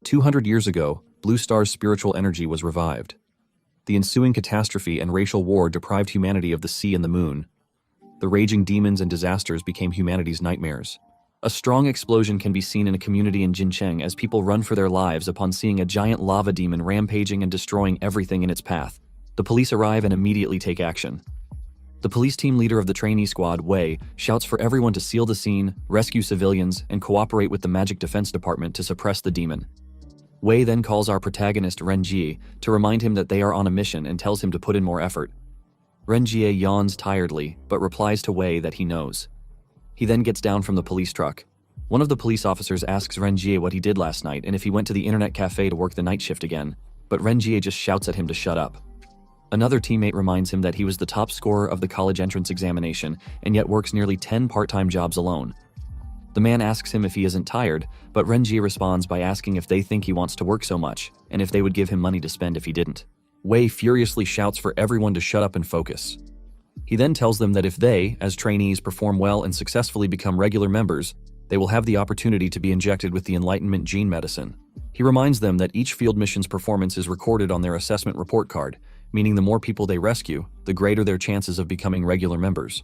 200 years ago, Blue Star's spiritual energy was revived. The ensuing catastrophe and racial war deprived humanity of the sea and the moon. The raging demons and disasters became humanity's nightmares. A strong explosion can be seen in a community in Jincheng as people run for their lives upon seeing a giant lava demon rampaging and destroying everything in its path. The police arrive and immediately take action. The police team leader of the trainee squad, Wei, shouts for everyone to seal the scene, rescue civilians, and cooperate with the Magic Defense Department to suppress the demon. Wei then calls our protagonist Renjie to remind him that they are on a mission and tells him to put in more effort. Renjie yawns tiredly, but replies to Wei that he knows. He then gets down from the police truck. One of the police officers asks Renjie what he did last night and if he went to the internet cafe to work the night shift again, but Renjie just shouts at him to shut up. Another teammate reminds him that he was the top scorer of the college entrance examination and yet works nearly 10 part-time jobs alone. The man asks him if he isn't tired, but Renjie responds by asking if they think he wants to work so much and if they would give him money to spend if he didn't. Wei furiously shouts for everyone to shut up and focus. He then tells them that if they, as trainees, perform well and successfully become regular members, they will have the opportunity to be injected with the Enlightenment gene medicine. He reminds them that each field mission's performance is recorded on their assessment report card, meaning the more people they rescue, the greater their chances of becoming regular members.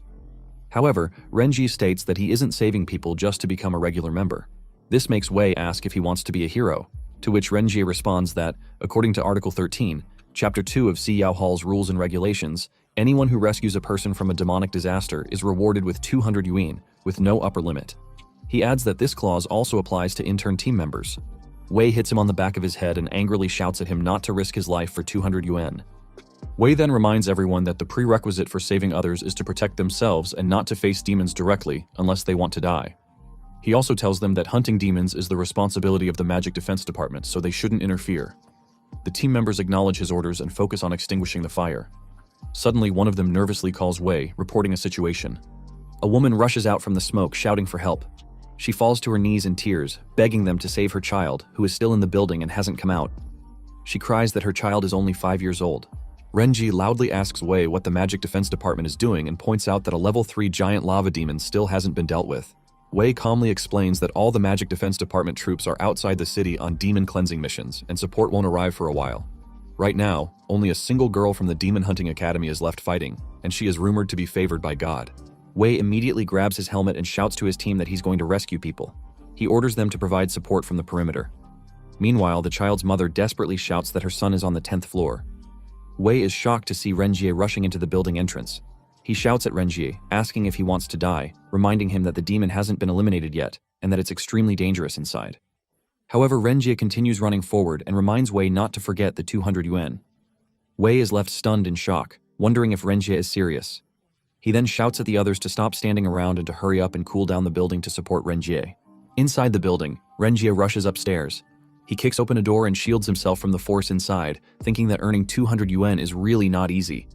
However, Renjie states that he isn't saving people just to become a regular member. This makes Wei ask if he wants to be a hero, to which Renjie responds that, according to Article 13, Chapter 2 of Siyao Hall's Rules and Regulations, anyone who rescues a person from a demonic disaster is rewarded with 200 yuan, with no upper limit. He adds that this clause also applies to intern team members. Wei hits him on the back of his head and angrily shouts at him not to risk his life for 200 yuan. Wei then reminds everyone that the prerequisite for saving others is to protect themselves and not to face demons directly unless they want to die. He also tells them that hunting demons is the responsibility of the Magic Defense Department, so they shouldn't interfere. The team members acknowledge his orders and focus on extinguishing the fire. Suddenly, one of them nervously calls Wei, reporting a situation. A woman rushes out from the smoke, shouting for help. She falls to her knees in tears, begging them to save her child, who is still in the building and hasn't come out. She cries that her child is only 5 years old. Renjie loudly asks Wei what the Magic Defense Department is doing and points out that a level 3 giant lava demon still hasn't been dealt with. Wei calmly explains that all the Magic Defense Department troops are outside the city on demon cleansing missions, and support won't arrive for a while. Right now, only a single girl from the Demon Hunting Academy is left fighting, and she is rumored to be favored by God. Wei immediately grabs his helmet and shouts to his team that he's going to rescue people. He orders them to provide support from the perimeter. Meanwhile, the child's mother desperately shouts that her son is on the 10th floor. Wei is shocked to see Renjie rushing into the building entrance. He shouts at Renjie, asking if he wants to die, reminding him that the demon hasn't been eliminated yet, and that it's extremely dangerous inside. However, Renjie continues running forward and reminds Wei not to forget the 200 yuan. Wei is left stunned in shock, wondering if Renjie is serious. He then shouts at the others to stop standing around and to hurry up and cool down the building to support Renjie. Inside the building, Renjie rushes upstairs. He kicks open a door and shields himself from the force inside, thinking that earning 200 yuan is really not easy.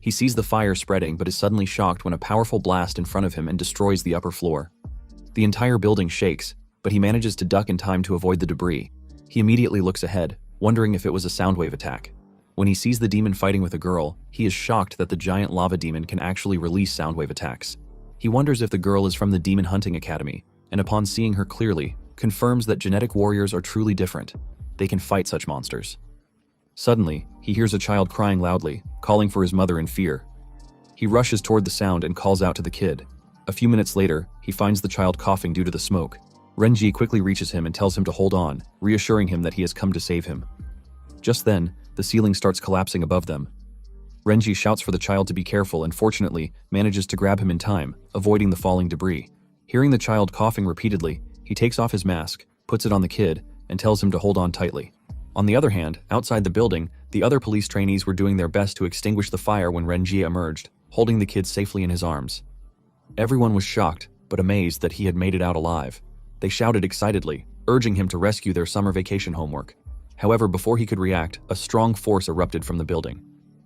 He sees the fire spreading but is suddenly shocked when a powerful blast in front of him and destroys the upper floor. The entire building shakes, but he manages to duck in time to avoid the debris. He immediately looks ahead, wondering if it was a soundwave attack. When he sees the demon fighting with a girl, he is shocked that the giant lava demon can actually release soundwave attacks. He wonders if the girl is from the Demon Hunting Academy, and upon seeing her clearly, confirms that genetic warriors are truly different. They can fight such monsters. Suddenly, he hears a child crying loudly, calling for his mother in fear. He rushes toward the sound and calls out to the kid. A few minutes later, he finds the child coughing due to the smoke. Renjie quickly reaches him and tells him to hold on, reassuring him that he has come to save him. Just then, the ceiling starts collapsing above them. Renjie shouts for the child to be careful and fortunately manages to grab him in time, avoiding the falling debris. Hearing the child coughing repeatedly, he takes off his mask, puts it on the kid, and tells him to hold on tightly. On the other hand, outside the building, the other police trainees were doing their best to extinguish the fire when Renjie emerged, holding the kid safely in his arms. Everyone was shocked, but amazed that he had made it out alive. They shouted excitedly, urging him to rescue their summer vacation homework. However, before he could react, a strong force erupted from the building.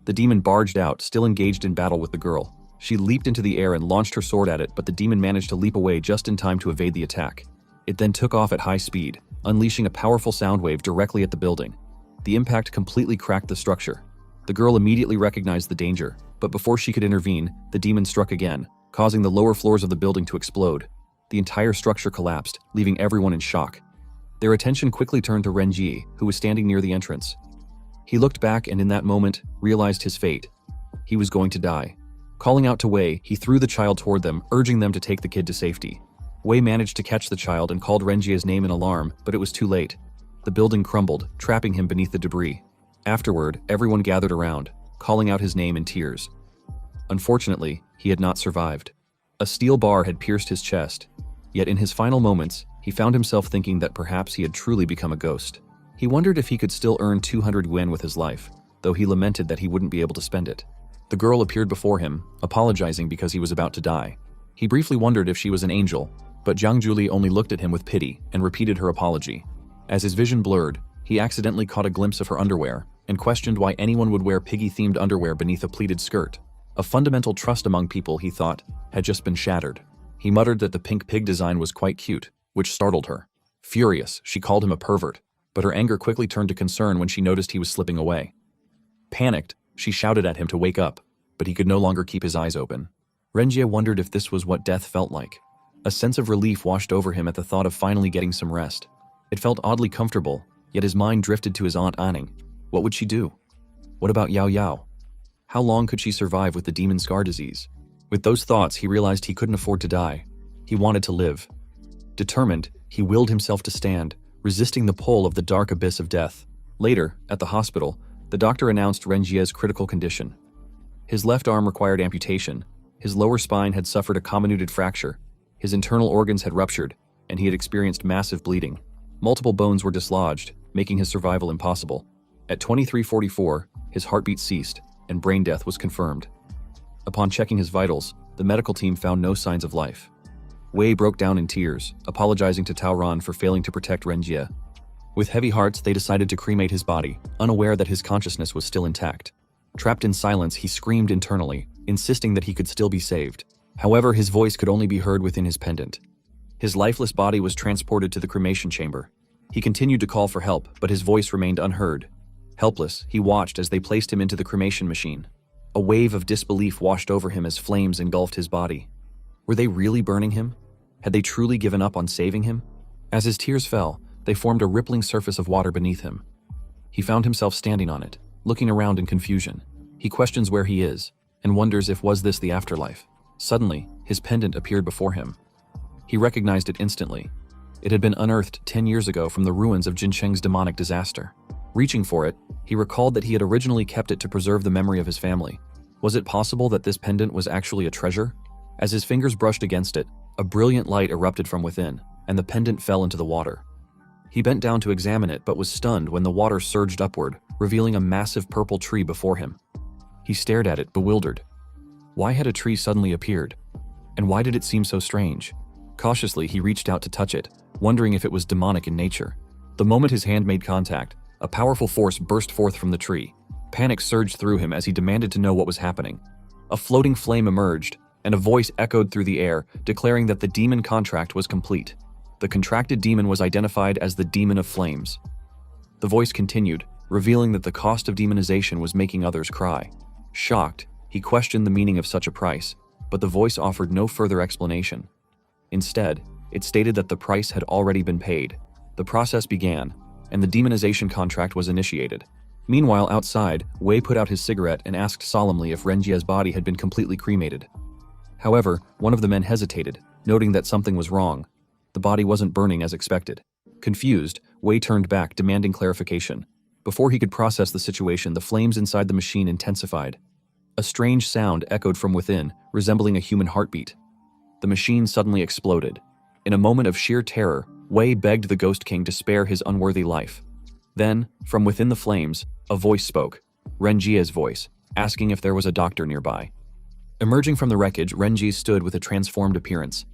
The demon barged out, still engaged in battle with the girl. She leaped into the air and launched her sword at it, but the demon managed to leap away just in time to evade the attack. It then took off at high speed, unleashing a powerful sound wave directly at the building. The impact completely cracked the structure. The girl immediately recognized the danger, but before she could intervene, the demon struck again, causing the lower floors of the building to explode. The entire structure collapsed, leaving everyone in shock. Their attention quickly turned to Renji, who was standing near the entrance. He looked back and in that moment, realized his fate. He was going to die. Calling out to Wei, he threw the child toward them, urging them to take the kid to safety. Wei managed to catch the child and called Renji's name in alarm, but it was too late. The building crumbled, trapping him beneath the debris. Afterward, everyone gathered around, calling out his name in tears. Unfortunately, he had not survived. A steel bar had pierced his chest, yet in his final moments, he found himself thinking that perhaps he had truly become a ghost. He wondered if he could still earn 200 yuan with his life, though he lamented that he wouldn't be able to spend it. The girl appeared before him, apologizing because he was about to die. He briefly wondered if she was an angel, but Jiang Juli only looked at him with pity and repeated her apology. As his vision blurred, he accidentally caught a glimpse of her underwear and questioned why anyone would wear piggy-themed underwear beneath a pleated skirt. A fundamental trust among people, he thought, had just been shattered. He muttered that the pink pig design was quite cute, which startled her. Furious, she called him a pervert, but her anger quickly turned to concern when she noticed he was slipping away. Panicked, she shouted at him to wake up, but he could no longer keep his eyes open. Renjie wondered if this was what death felt like. A sense of relief washed over him at the thought of finally getting some rest. It felt oddly comfortable, yet his mind drifted to his aunt Anning. What would she do? What about Yao Yao? How long could she survive with the demon scar disease? With those thoughts, he realized he couldn't afford to die. He wanted to live. Determined, he willed himself to stand, resisting the pull of the dark abyss of death. Later, at the hospital, the doctor announced Renjie's critical condition. His left arm required amputation, his lower spine had suffered a comminuted fracture, his internal organs had ruptured, and he had experienced massive bleeding. Multiple bones were dislodged, making his survival impossible. At 23:44, his heartbeat ceased, and brain death was confirmed. Upon checking his vitals, the medical team found no signs of life. Wei broke down in tears, apologizing to Tao Ran for failing to protect Renjie. With heavy hearts, they decided to cremate his body, unaware that his consciousness was still intact. Trapped in silence, he screamed internally, insisting that he could still be saved. However, his voice could only be heard within his pendant. His lifeless body was transported to the cremation chamber. He continued to call for help, but his voice remained unheard. Helpless, he watched as they placed him into the cremation machine. A wave of disbelief washed over him as flames engulfed his body. Were they really burning him? Had they truly given up on saving him? As his tears fell, they formed a rippling surface of water beneath him. He found himself standing on it, looking around in confusion. He questions where he is, and wonders if was this the afterlife. Suddenly, his pendant appeared before him. He recognized it instantly. It had been unearthed 10 years ago from the ruins of Jincheng's demonic disaster. Reaching for it, he recalled that he had originally kept it to preserve the memory of his family. Was it possible that this pendant was actually a treasure? As his fingers brushed against it, a brilliant light erupted from within, and the pendant fell into the water. He bent down to examine it but was stunned when the water surged upward, revealing a massive purple tree before him. He stared at it, bewildered. Why had a tree suddenly appeared? And why did it seem so strange? Cautiously, he reached out to touch it, wondering if it was demonic in nature. The moment his hand made contact, a powerful force burst forth from the tree. Panic surged through him as he demanded to know what was happening. A floating flame emerged, and a voice echoed through the air, declaring that the demon contract was complete. The contracted demon was identified as the Demon of Flames. The voice continued, revealing that the cost of demonization was making others cry. Shocked, he questioned the meaning of such a price, but the voice offered no further explanation. Instead, it stated that the price had already been paid. The process began, and the demonization contract was initiated. Meanwhile, outside, Wei put out his cigarette and asked solemnly if Renjie's body had been completely cremated. However, one of the men hesitated, noting that something was wrong. The body wasn't burning as expected. Confused, Wei turned back, demanding clarification. Before he could process the situation, the flames inside the machine intensified. A strange sound echoed from within, resembling a human heartbeat. The machine suddenly exploded. In a moment of sheer terror, Wei begged the Ghost King to spare his unworthy life. Then, from within the flames, a voice spoke, Renjie's voice, asking if there was a doctor nearby. Emerging from the wreckage, Renji stood with a transformed appearance.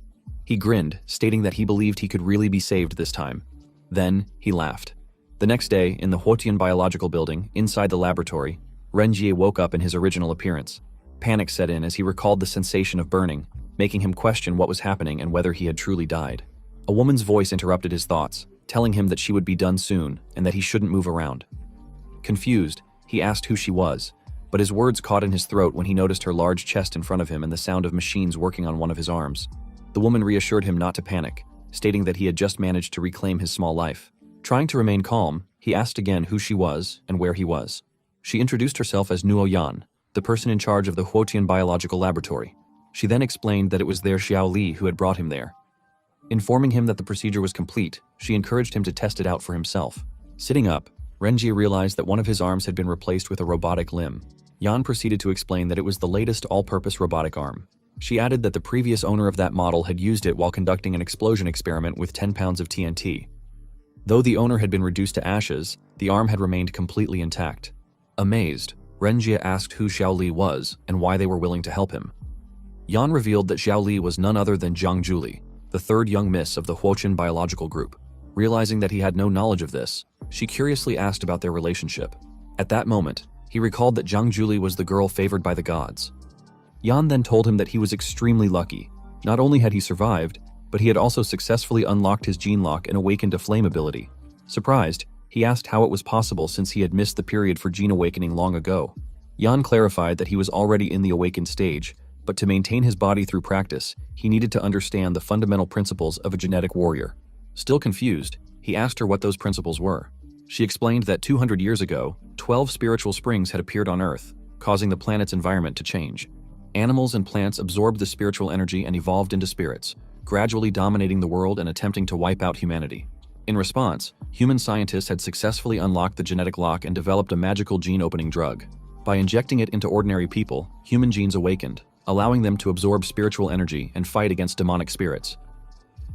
He grinned, stating that he believed he could really be saved this time. Then, he laughed. The next day, in the Huotian Biological Building, inside the laboratory, Renji woke up in his original appearance. Panic set in as he recalled the sensation of burning, making him question what was happening and whether he had truly died. A woman's voice interrupted his thoughts, telling him that she would be done soon and that he shouldn't move around. Confused, he asked who she was, but his words caught in his throat when he noticed her large chest in front of him and the sound of machines working on one of his arms. The woman reassured him not to panic, stating that he had just managed to reclaim his small life. Trying to remain calm, he asked again who she was and where he was. She introduced herself as Nuo Yan, the person in charge of the Huotian Biological Laboratory. She then explained that it was their Xiao Li who had brought him there. Informing him that the procedure was complete, she encouraged him to test it out for himself. Sitting up, Renji realized that one of his arms had been replaced with a robotic limb. Yan proceeded to explain that it was the latest all-purpose robotic arm. She added that the previous owner of that model had used it while conducting an explosion experiment with 10 pounds of TNT. Though the owner had been reduced to ashes, the arm had remained completely intact. Amazed, Renji asked who Xiao Li was and why they were willing to help him. Yan revealed that Xiao Li was none other than Zhang Juli, the third young miss of the Huotian Biological Group. Realizing that he had no knowledge of this, she curiously asked about their relationship. At that moment, he recalled that Zhang Juli was the girl favored by the gods. Yan then told him that he was extremely lucky. Not only had he survived, but he had also successfully unlocked his gene lock and awakened a flame ability. Surprised, he asked how it was possible since he had missed the period for gene awakening long ago. Yan clarified that he was already in the awakened stage, but to maintain his body through practice, he needed to understand the fundamental principles of a genetic warrior. Still confused, he asked her what those principles were. She explained that 200 years ago, 12 spiritual springs had appeared on Earth, causing the planet's environment to change. Animals and plants absorbed the spiritual energy and evolved into spirits, gradually dominating the world and attempting to wipe out humanity. In response, human scientists had successfully unlocked the genetic lock and developed a magical gene-opening drug. By injecting it into ordinary people, human genes awakened, allowing them to absorb spiritual energy and fight against demonic spirits.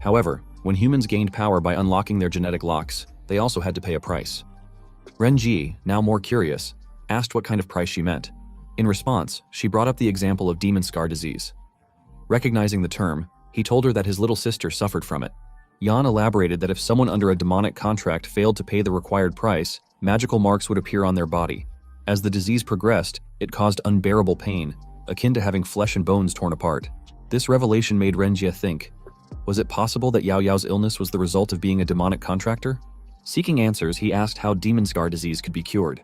However, when humans gained power by unlocking their genetic locks, they also had to pay a price. Renji, now more curious, asked what kind of price she meant. In response, she brought up the example of demon scar disease. Recognizing the term, he told her that his little sister suffered from it. Yan elaborated that if someone under a demonic contract failed to pay the required price, magical marks would appear on their body. As the disease progressed, it caused unbearable pain, akin to having flesh and bones torn apart. This revelation made Renjie think, was it possible that Yao Yao's illness was the result of being a demonic contractor? Seeking answers, he asked how demon scar disease could be cured.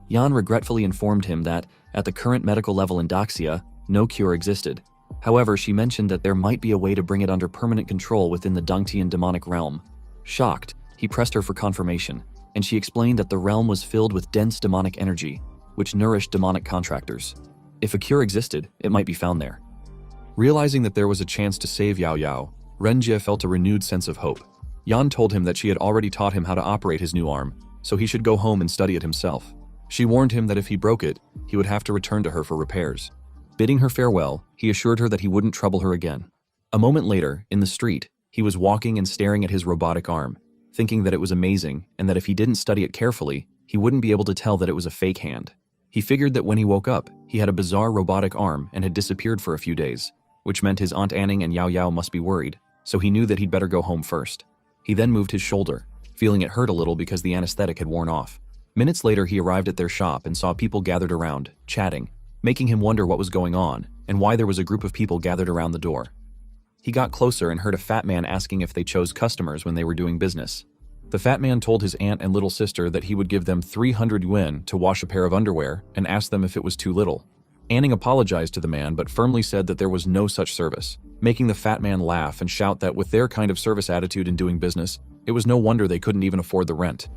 Yan regretfully informed him that, at the current medical level in Daxia, no cure existed. However, she mentioned that there might be a way to bring it under permanent control within the Dongtian demonic realm. Shocked, he pressed her for confirmation, and she explained that the realm was filled with dense demonic energy, which nourished demonic contractors. If a cure existed, it might be found there. Realizing that there was a chance to save Yao Yao, Renjie felt a renewed sense of hope. Yan told him that she had already taught him how to operate his new arm, so he should go home and study it himself. She warned him that if he broke it, he would have to return to her for repairs. Bidding her farewell, he assured her that he wouldn't trouble her again. A moment later, in the street, he was walking and staring at his robotic arm, thinking that it was amazing and that if he didn't study it carefully, he wouldn't be able to tell that it was a fake hand. He figured that when he woke up, he had a bizarre robotic arm and had disappeared for a few days, which meant his Aunt Anning and Yao Yao must be worried, so he knew that he'd better go home first. He then moved his shoulder, feeling it hurt a little because the anesthetic had worn off. Minutes later, he arrived at their shop and saw people gathered around, chatting, making him wonder what was going on and why there was a group of people gathered around the door. He got closer and heard a fat man asking if they chose customers when they were doing business. The fat man told his aunt and little sister that he would give them 300 yuan to wash a pair of underwear and asked them if it was too little. Anning apologized to the man but firmly said that there was no such service, making the fat man laugh and shout that with their kind of service attitude in doing business, it was no wonder they couldn't even afford the rent.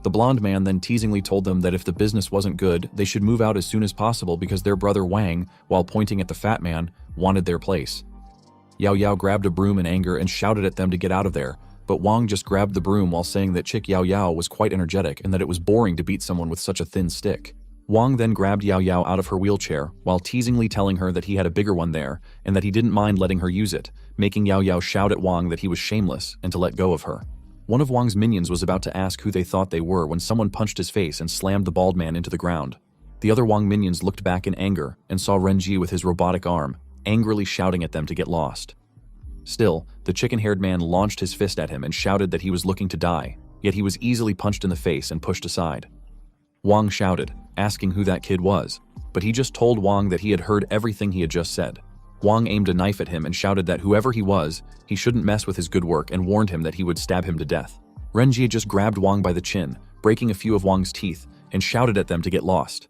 The blonde man then teasingly told them that if the business wasn't good, they should move out as soon as possible because their brother Wang, while pointing at the fat man, wanted their place. Yao Yao grabbed a broom in anger and shouted at them to get out of there, but Wang just grabbed the broom while saying that Chick Yao Yao was quite energetic and that it was boring to beat someone with such a thin stick. Wang then grabbed Yao Yao out of her wheelchair while teasingly telling her that he had a bigger one there and that he didn't mind letting her use it, making Yao Yao shout at Wang that he was shameless and to let go of her. One of Wang's minions was about to ask who they thought they were when someone punched his face and slammed the bald man into the ground. The other Wang minions looked back in anger and saw Renji with his robotic arm, angrily shouting at them to get lost. Still, the chicken-haired man launched his fist at him and shouted that he was looking to die, yet he was easily punched in the face and pushed aside. Wang shouted, asking who that kid was, but he just told Wang that he had heard everything he had just said. Wang aimed a knife at him and shouted that whoever he was, he shouldn't mess with his good work and warned him that he would stab him to death. Renji just grabbed Wang by the chin, breaking a few of Wang's teeth, and shouted at them to get lost.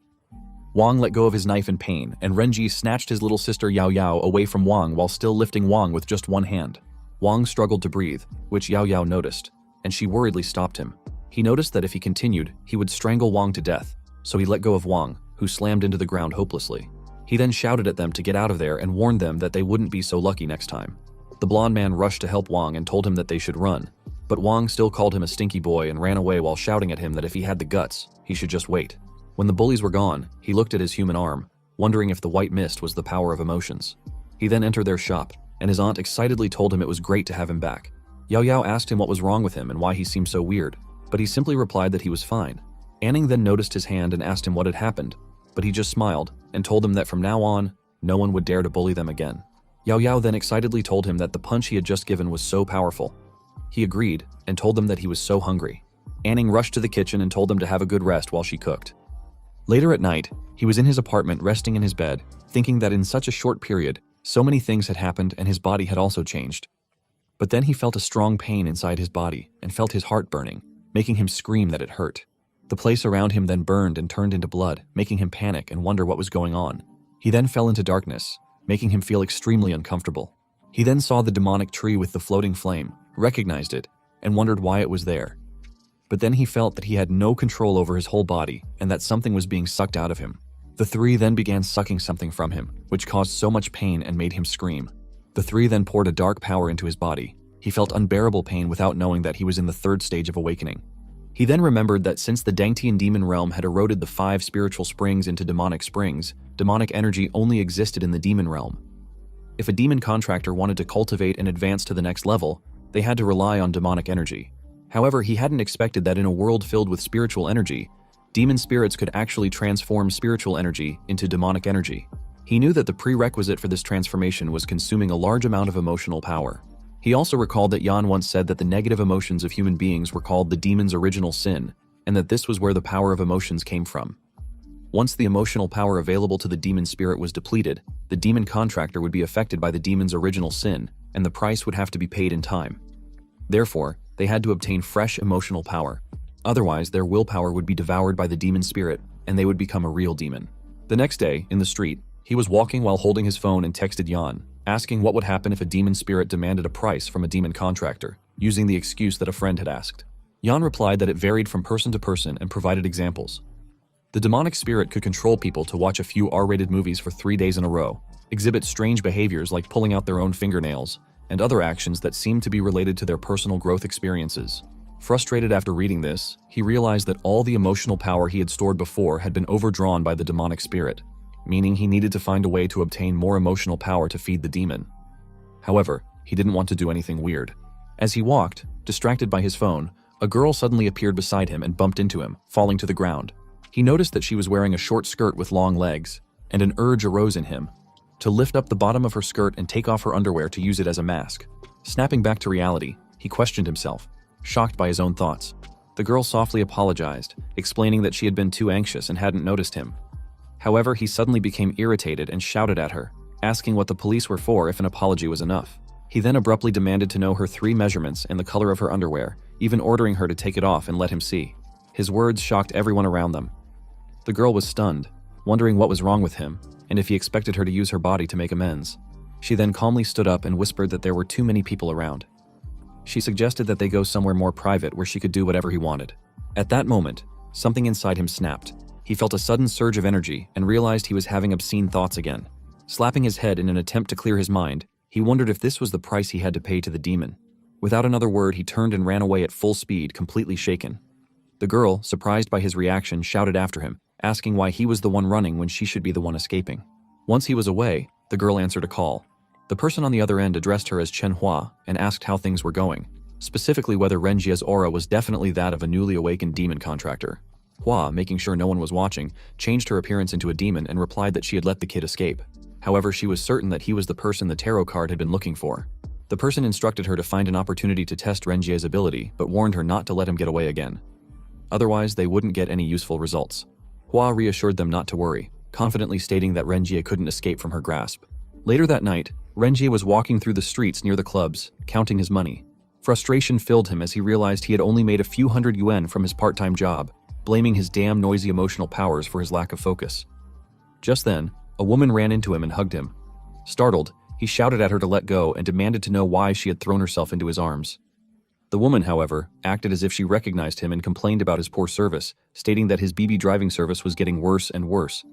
Wang let go of his knife in pain, and Renji snatched his little sister Yao Yao away from Wang while still lifting Wang with just one hand. Wang struggled to breathe, which Yao Yao noticed, and she worriedly stopped him. He noticed that if he continued, he would strangle Wang to death, so he let go of Wang, who slammed into the ground hopelessly. He then shouted at them to get out of there and warned them that they wouldn't be so lucky next time. The blonde man rushed to help Wang and told him that they should run, but Wang still called him a stinky boy and ran away while shouting at him that if he had the guts, he should just wait. When the bullies were gone, he looked at his human arm, wondering if the white mist was the power of emotions. He then entered their shop, and his aunt excitedly told him it was great to have him back. Yao Yao asked him what was wrong with him and why he seemed so weird, but he simply replied that he was fine. Anning then noticed his hand and asked him what had happened, but he just smiled and told them that from now on, no one would dare to bully them again. Yao Yao then excitedly told him that the punch he had just given was so powerful. He agreed and told them that he was so hungry. Anning rushed to the kitchen and told them to have a good rest while she cooked. Later at night, he was in his apartment resting in his bed, thinking that in such a short period, so many things had happened and his body had also changed. But then he felt a strong pain inside his body and felt his heart burning, making him scream that it hurt. The place around him then burned and turned into blood, making him panic and wonder what was going on. He then fell into darkness, making him feel extremely uncomfortable. He then saw the demonic tree with the floating flame, recognized it, and wondered why it was there. But then he felt that he had no control over his whole body and that something was being sucked out of him. The three then began sucking something from him, which caused so much pain and made him scream. The three then poured a dark power into his body. He felt unbearable pain without knowing that he was in the third stage of awakening. He then remembered that since the Dangtian demon realm had eroded the 5 spiritual springs into demonic springs, demonic energy only existed in the demon realm. If a demon contractor wanted to cultivate and advance to the next level, they had to rely on demonic energy. However, he hadn't expected that in a world filled with spiritual energy, demon spirits could actually transform spiritual energy into demonic energy. He knew that the prerequisite for this transformation was consuming a large amount of emotional power. He also recalled that Yan once said that the negative emotions of human beings were called the demon's original sin, and that this was where the power of emotions came from. Once the emotional power available to the demon spirit was depleted, the demon contractor would be affected by the demon's original sin, and the price would have to be paid in time. Therefore, they had to obtain fresh emotional power. Otherwise, their willpower would be devoured by the demon spirit, and they would become a real demon. The next day, in the street, he was walking while holding his phone and texted Yan, asking what would happen if a demon spirit demanded a price from a demon contractor, using the excuse that a friend had asked. Yan replied that it varied from person to person and provided examples. The demonic spirit could control people to watch a few R-rated movies for 3 days in a row, exhibit strange behaviors like pulling out their own fingernails, and other actions that seemed to be related to their personal growth experiences. Frustrated after reading this, he realized that all the emotional power he had stored before had been overdrawn by the demonic spirit, meaning he needed to find a way to obtain more emotional power to feed the demon. However, he didn't want to do anything weird. As he walked, distracted by his phone, a girl suddenly appeared beside him and bumped into him, falling to the ground. He noticed that she was wearing a short skirt with long legs, and an urge arose in him to lift up the bottom of her skirt and take off her underwear to use it as a mask. Snapping back to reality, he questioned himself, shocked by his own thoughts. The girl softly apologized, explaining that she had been too anxious and hadn't noticed him. However, he suddenly became irritated and shouted at her, asking what the police were for if an apology was enough. He then abruptly demanded to know her 3 measurements and the color of her underwear, even ordering her to take it off and let him see. His words shocked everyone around them. The girl was stunned, wondering what was wrong with him, and if he expected her to use her body to make amends. She then calmly stood up and whispered that there were too many people around. She suggested that they go somewhere more private where she could do whatever he wanted. At that moment, something inside him snapped. He felt a sudden surge of energy and realized he was having obscene thoughts again. Slapping his head in an attempt to clear his mind, he wondered if this was the price he had to pay to the demon. Without another word, he turned and ran away at full speed, completely shaken. The girl, surprised by his reaction, shouted after him, asking why he was the one running when she should be the one escaping. Once he was away, the girl answered a call. The person on the other end addressed her as Chen Hua and asked how things were going, specifically whether Renjie's aura was definitely that of a newly awakened demon contractor. Hua, making sure no one was watching, changed her appearance into a demon and replied that she had let the kid escape. However, she was certain that he was the person the tarot card had been looking for. The person instructed her to find an opportunity to test Renjie's ability, but warned her not to let him get away again. Otherwise, they wouldn't get any useful results. Hua reassured them not to worry, confidently stating that Renjie couldn't escape from her grasp. Later that night, Renjie was walking through the streets near the clubs, counting his money. Frustration filled him as he realized he had only made a few hundred yuan from his part-time job, blaming his damn noisy emotional powers for his lack of focus. Just then, a woman ran into him and hugged him. Startled, he shouted at her to let go and demanded to know why she had thrown herself into his arms. The woman, however, acted as if she recognized him and complained about his poor service, stating that his BB driving service was getting worse and worse.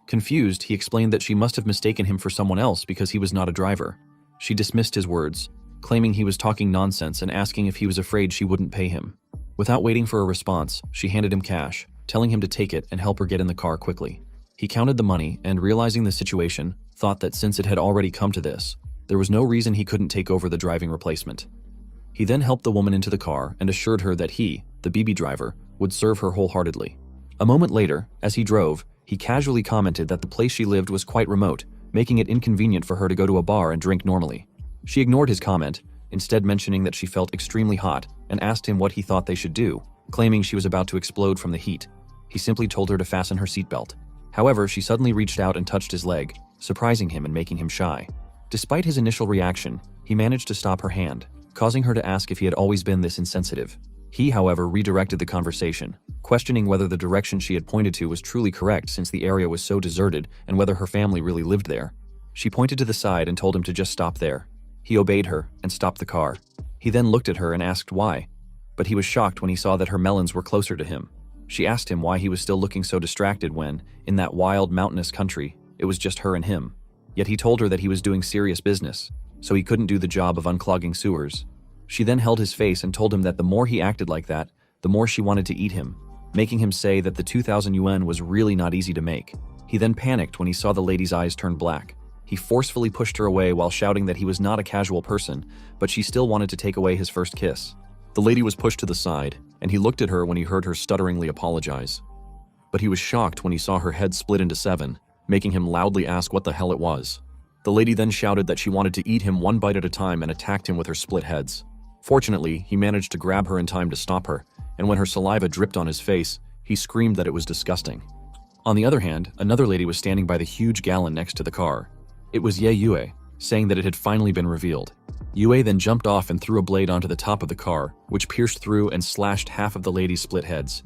Confused, he explained that she must have mistaken him for someone else because he was not a driver. She dismissed his words, claiming he was talking nonsense and asking if he was afraid she wouldn't pay him. Without waiting for a response, she handed him cash, telling him to take it and help her get in the car quickly. He counted the money and, realizing the situation, thought that since it had already come to this, there was no reason he couldn't take over the driving replacement. He then helped the woman into the car and assured her that he, the BB driver, would serve her wholeheartedly. A moment later, as he drove, he casually commented that the place she lived was quite remote, making it inconvenient for her to go to a bar and drink normally. She ignored his comment, instead mentioning that she felt extremely hot and asked him what he thought they should do, claiming she was about to explode from the heat. He simply told her to fasten her seatbelt. However, she suddenly reached out and touched his leg, surprising him and making him shy. Despite his initial reaction, he managed to stop her hand, causing her to ask if he had always been this insensitive. He, however, redirected the conversation, questioning whether the direction she had pointed to was truly correct since the area was so deserted and whether her family really lived there. She pointed to the side and told him to just stop there. He obeyed her and stopped the car. He then looked at her and asked why, but he was shocked when he saw that her melons were closer to him. She asked him why he was still looking so distracted when, in that wild, mountainous country, it was just her and him. Yet he told her that he was doing serious business, so he couldn't do the job of unclogging sewers. She then held his face and told him that the more he acted like that, the more she wanted to eat him, making him say that the 2,000 yuan was really not easy to make. He then panicked when he saw the lady's eyes turn black. He forcefully pushed her away while shouting that he was not a casual person, but she still wanted to take away his first kiss. The lady was pushed to the side, and he looked at her when he heard her stutteringly apologize. But he was shocked when he saw her head split into 7, making him loudly ask what the hell it was. The lady then shouted that she wanted to eat him one bite at a time and attacked him with her split heads. Fortunately, he managed to grab her in time to stop her, and when her saliva dripped on his face, he screamed that it was disgusting. On the other hand, another lady was standing by the huge gallon next to the car. It was Ye Yue, saying that it had finally been revealed. Yue then jumped off and threw a blade onto the top of the car, which pierced through and slashed half of the lady's split heads.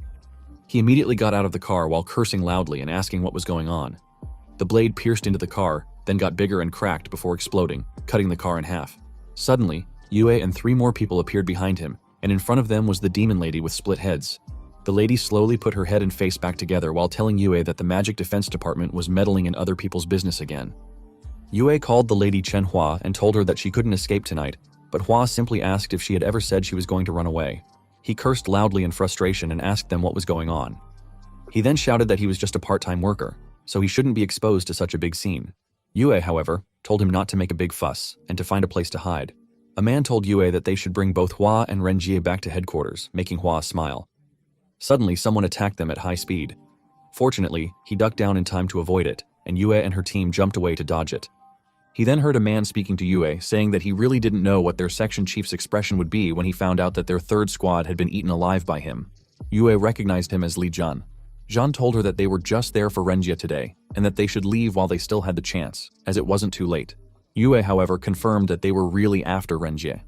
He immediately got out of the car while cursing loudly and asking what was going on. The blade pierced into the car, then got bigger and cracked before exploding, cutting the car in half. Suddenly, Yue and 3 more people appeared behind him, and in front of them was the demon lady with split heads. The lady slowly put her head and face back together while telling Yue that the Magic Defense Department was meddling in other people's business again. Yue called the lady Chen Hua and told her that she couldn't escape tonight, but Hua simply asked if she had ever said she was going to run away. He cursed loudly in frustration and asked them what was going on. He then shouted that he was just a part-time worker, so he shouldn't be exposed to such a big scene. Yue, however, told him not to make a big fuss and to find a place to hide. A man told Yue that they should bring both Hua and Renjie back to headquarters, making Hua smile. Suddenly, someone attacked them at high speed. Fortunately, he ducked down in time to avoid it, and Yue and her team jumped away to dodge it. He then heard a man speaking to Yue, saying that he really didn't know what their section chief's expression would be when he found out that their 3rd squad had been eaten alive by him. Yue recognized him as Li Zhan. Zhan told her that they were just there for Renjie today, and that they should leave while they still had the chance, as it wasn't too late. Yue, however, confirmed that they were really after Renjie.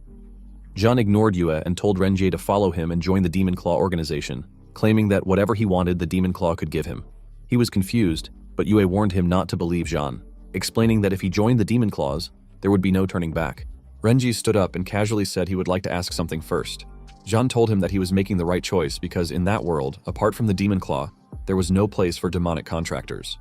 Zhan ignored Yue and told Renjie to follow him and join the Demon Claw organization, claiming that whatever he wanted the Demon Claw could give him. He was confused, but Yue warned him not to believe Zhan, explaining that if he joined the Demon Claws, there would be no turning back. Renjie stood up and casually said he would like to ask something first. Zhan told him that he was making the right choice because in that world, apart from the Demon Claw, there was no place for demonic contractors.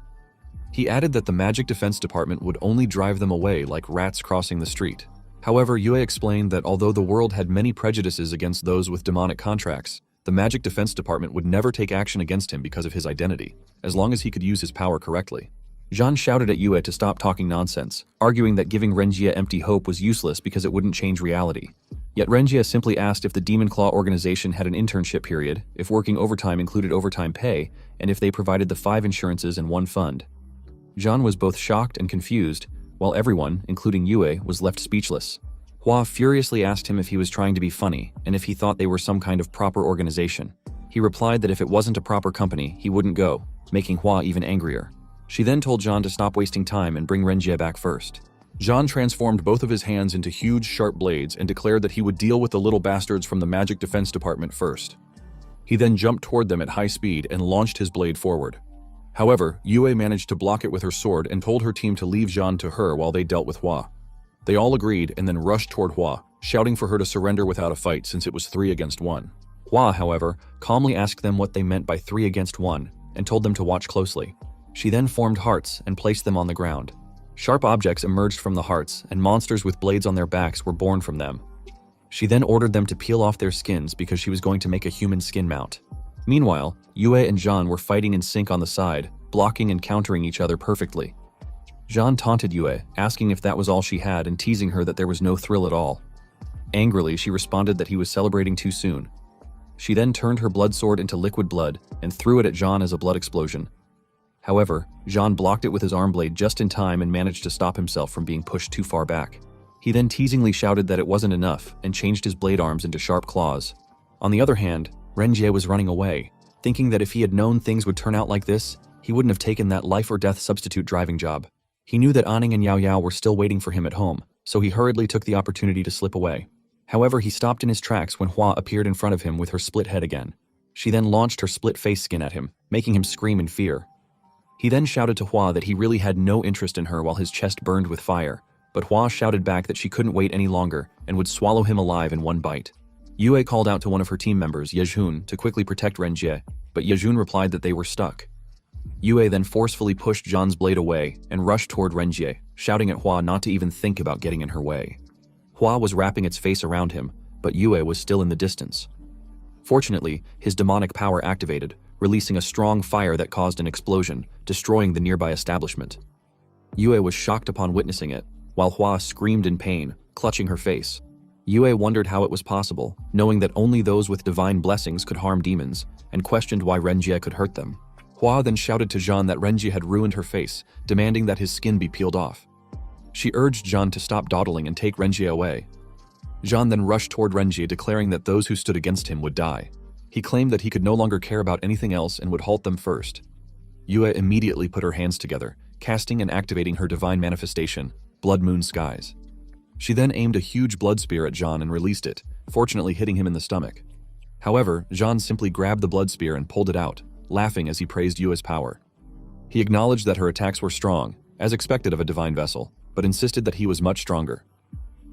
He added that the Magic Defense Department would only drive them away like rats crossing the street. However, Yue explained that although the world had many prejudices against those with demonic contracts, the Magic Defense Department would never take action against him because of his identity, as long as he could use his power correctly. Zhan shouted at Yue to stop talking nonsense, arguing that giving Renjie empty hope was useless because it wouldn't change reality. Yet Renjie simply asked if the Demon Claw organization had an internship period, if working overtime included overtime pay, and if they provided the 5 insurances and 1 fund. Zhan was both shocked and confused, while everyone, including Yue, was left speechless. Hua furiously asked him if he was trying to be funny, and if he thought they were some kind of proper organization. He replied that if it wasn't a proper company, he wouldn't go, making Hua even angrier. She then told Zhan to stop wasting time and bring Renjie back first. Zhan transformed both of his hands into huge sharp blades and declared that he would deal with the little bastards from the Magic Defense Department first. He then jumped toward them at high speed and launched his blade forward. However, Yue managed to block it with her sword and told her team to leave Zhan to her while they dealt with Hua. They all agreed and then rushed toward Hua, shouting for her to surrender without a fight since it was 3 against 1. Hua, however, calmly asked them what they meant by 3 against 1 and told them to watch closely. She then formed hearts and placed them on the ground. Sharp objects emerged from the hearts and monsters with blades on their backs were born from them. She then ordered them to peel off their skins because she was going to make a human skin mount. Meanwhile, Yue and Jean were fighting in sync on the side, blocking and countering each other perfectly. Jean taunted Yue, asking if that was all she had and teasing her that there was no thrill at all. Angrily, she responded that he was celebrating too soon. She then turned her blood sword into liquid blood and threw it at Jean as a blood explosion. However, Jean blocked it with his arm blade just in time and managed to stop himself from being pushed too far back. He then teasingly shouted that it wasn't enough and changed his blade arms into sharp claws. On the other hand, Renjie was running away, thinking that if he had known things would turn out like this, he wouldn't have taken that life-or-death substitute driving job. He knew that Anning and Yao Yao were still waiting for him at home, so he hurriedly took the opportunity to slip away. However, he stopped in his tracks when Hua appeared in front of him with her split head again. She then launched her split face skin at him, making him scream in fear. He then shouted to Hua that he really had no interest in her while his chest burned with fire, but Hua shouted back that she couldn't wait any longer and would swallow him alive in one bite. Yue called out to one of her team members, Yejun, to quickly protect Renjie, but Yejun replied that they were stuck. Yue then forcefully pushed Jean's blade away and rushed toward Renjie, shouting at Hua not to even think about getting in her way. Hua was wrapping its face around him, but Yue was still in the distance. Fortunately, his demonic power activated, releasing a strong fire that caused an explosion, destroying the nearby establishment. Yue was shocked upon witnessing it, while Hua screamed in pain, clutching her face. Yue wondered how it was possible, knowing that only those with divine blessings could harm demons, and questioned why Renjie could hurt them. Hua then shouted to Jean that Renjie had ruined her face, demanding that his skin be peeled off. She urged Jean to stop dawdling and take Renjie away. Jean then rushed toward Renjie, declaring that those who stood against him would die. He claimed that he could no longer care about anything else and would halt them first. Yue immediately put her hands together, casting and activating her divine manifestation, Blood Moon Skies. She then aimed a huge blood spear at Jean and released it, fortunately hitting him in the stomach. However, Jean simply grabbed the blood spear and pulled it out, laughing as he praised Yue's power. He acknowledged that her attacks were strong, as expected of a divine vessel, but insisted that he was much stronger.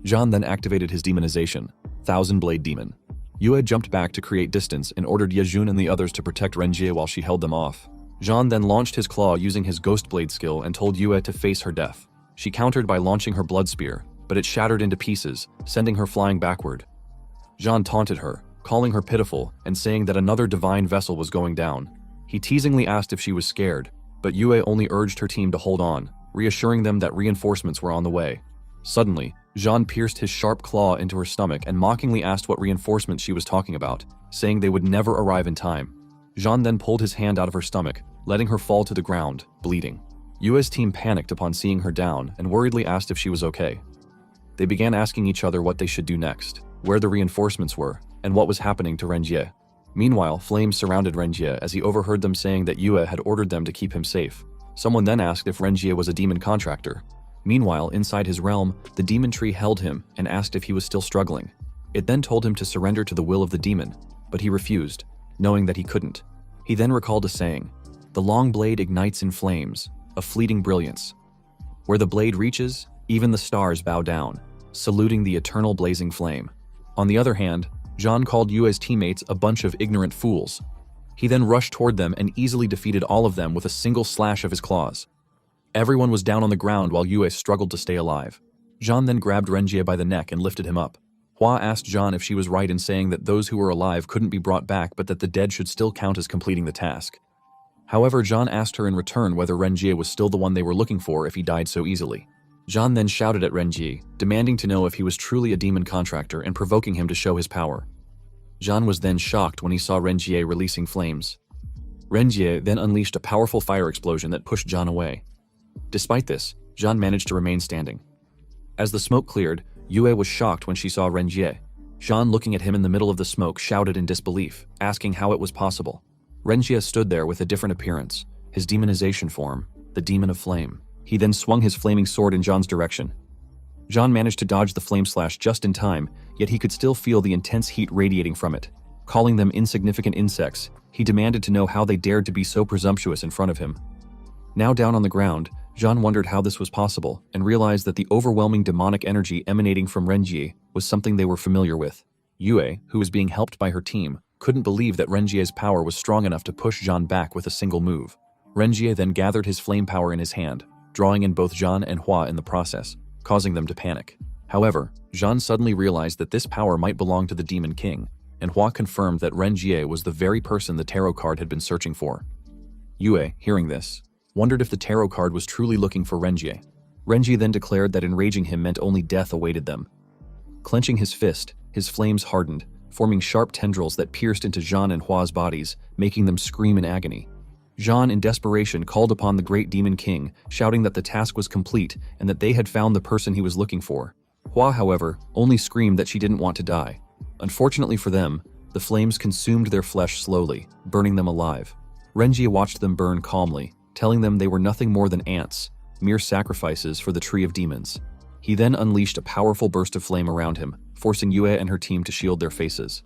Jean then activated his demonization, Thousand Blade Demon. Yue jumped back to create distance and ordered Yejun and the others to protect Renjie while she held them off. Jean then launched his claw using his Ghost Blade skill and told Yue to face her death. She countered by launching her blood spear, but it shattered into pieces, sending her flying backward. Jean taunted her, calling her pitiful and saying that another divine vessel was going down. He teasingly asked if she was scared, but Yue only urged her team to hold on, reassuring them that reinforcements were on the way. Suddenly, Jean pierced his sharp claw into her stomach and mockingly asked what reinforcements she was talking about, saying they would never arrive in time. Jean then pulled his hand out of her stomach, letting her fall to the ground, bleeding. Yue's team panicked upon seeing her down and worriedly asked if she was okay. They began asking each other what they should do next, where the reinforcements were, and what was happening to Renjie. Meanwhile, flames surrounded Renjie as he overheard them saying that Yue had ordered them to keep him safe. Someone then asked if Renjie was a demon contractor. Meanwhile, inside his realm, the demon tree held him and asked if he was still struggling. It then told him to surrender to the will of the demon, but he refused, knowing that he couldn't. He then recalled a saying, "The long blade ignites in flames, a fleeting brilliance. Where the blade reaches, even the stars bow down, saluting the eternal blazing flame." On the other hand, Jean called Yue's teammates a bunch of ignorant fools. He then rushed toward them and easily defeated all of them with a single slash of his claws. Everyone was down on the ground while Yue struggled to stay alive. Jean then grabbed Renjie by the neck and lifted him up. Hua asked Jean if she was right in saying that those who were alive couldn't be brought back but that the dead should still count as completing the task. However, Jean asked her in return whether Renjie was still the one they were looking for if he died so easily. Jean then shouted at Renjie, demanding to know if he was truly a demon contractor and provoking him to show his power. Jean was then shocked when he saw Renjie releasing flames. Renjie then unleashed a powerful fire explosion that pushed Jean away. Despite this, Jean managed to remain standing. As the smoke cleared, Yue was shocked when she saw Renjie. Jean, looking at him in the middle of the smoke, shouted in disbelief, asking how it was possible. Renjie stood there with a different appearance, his demonization form, the demon of flame. He then swung his flaming sword in Jean's direction. Jean managed to dodge the flame slash just in time, yet he could still feel the intense heat radiating from it. Calling them insignificant insects, he demanded to know how they dared to be so presumptuous in front of him. Now down on the ground, Jean wondered how this was possible and realized that the overwhelming demonic energy emanating from Renjie was something they were familiar with. Yue, who was being helped by her team, couldn't believe that Renjie's power was strong enough to push Jean back with a single move. Renjie then gathered his flame power in his hand, drawing in both Jean and Hua in the process, causing them to panic. However, Jean suddenly realized that this power might belong to the Demon King, and Hua confirmed that Renjie was the very person the tarot card had been searching for. Yue, hearing this, wondered if the tarot card was truly looking for Renjie. Renjie then declared that enraging him meant only death awaited them. Clenching his fist, his flames hardened, forming sharp tendrils that pierced into Jean and Hua's bodies, making them scream in agony. Jean, in desperation, called upon the great Demon King, shouting that the task was complete and that they had found the person he was looking for. Hua, however, only screamed that she didn't want to die. Unfortunately for them, the flames consumed their flesh slowly, burning them alive. Renjie watched them burn calmly, telling them they were nothing more than ants, mere sacrifices for the Tree of Demons. He then unleashed a powerful burst of flame around him, forcing Yue and her team to shield their faces.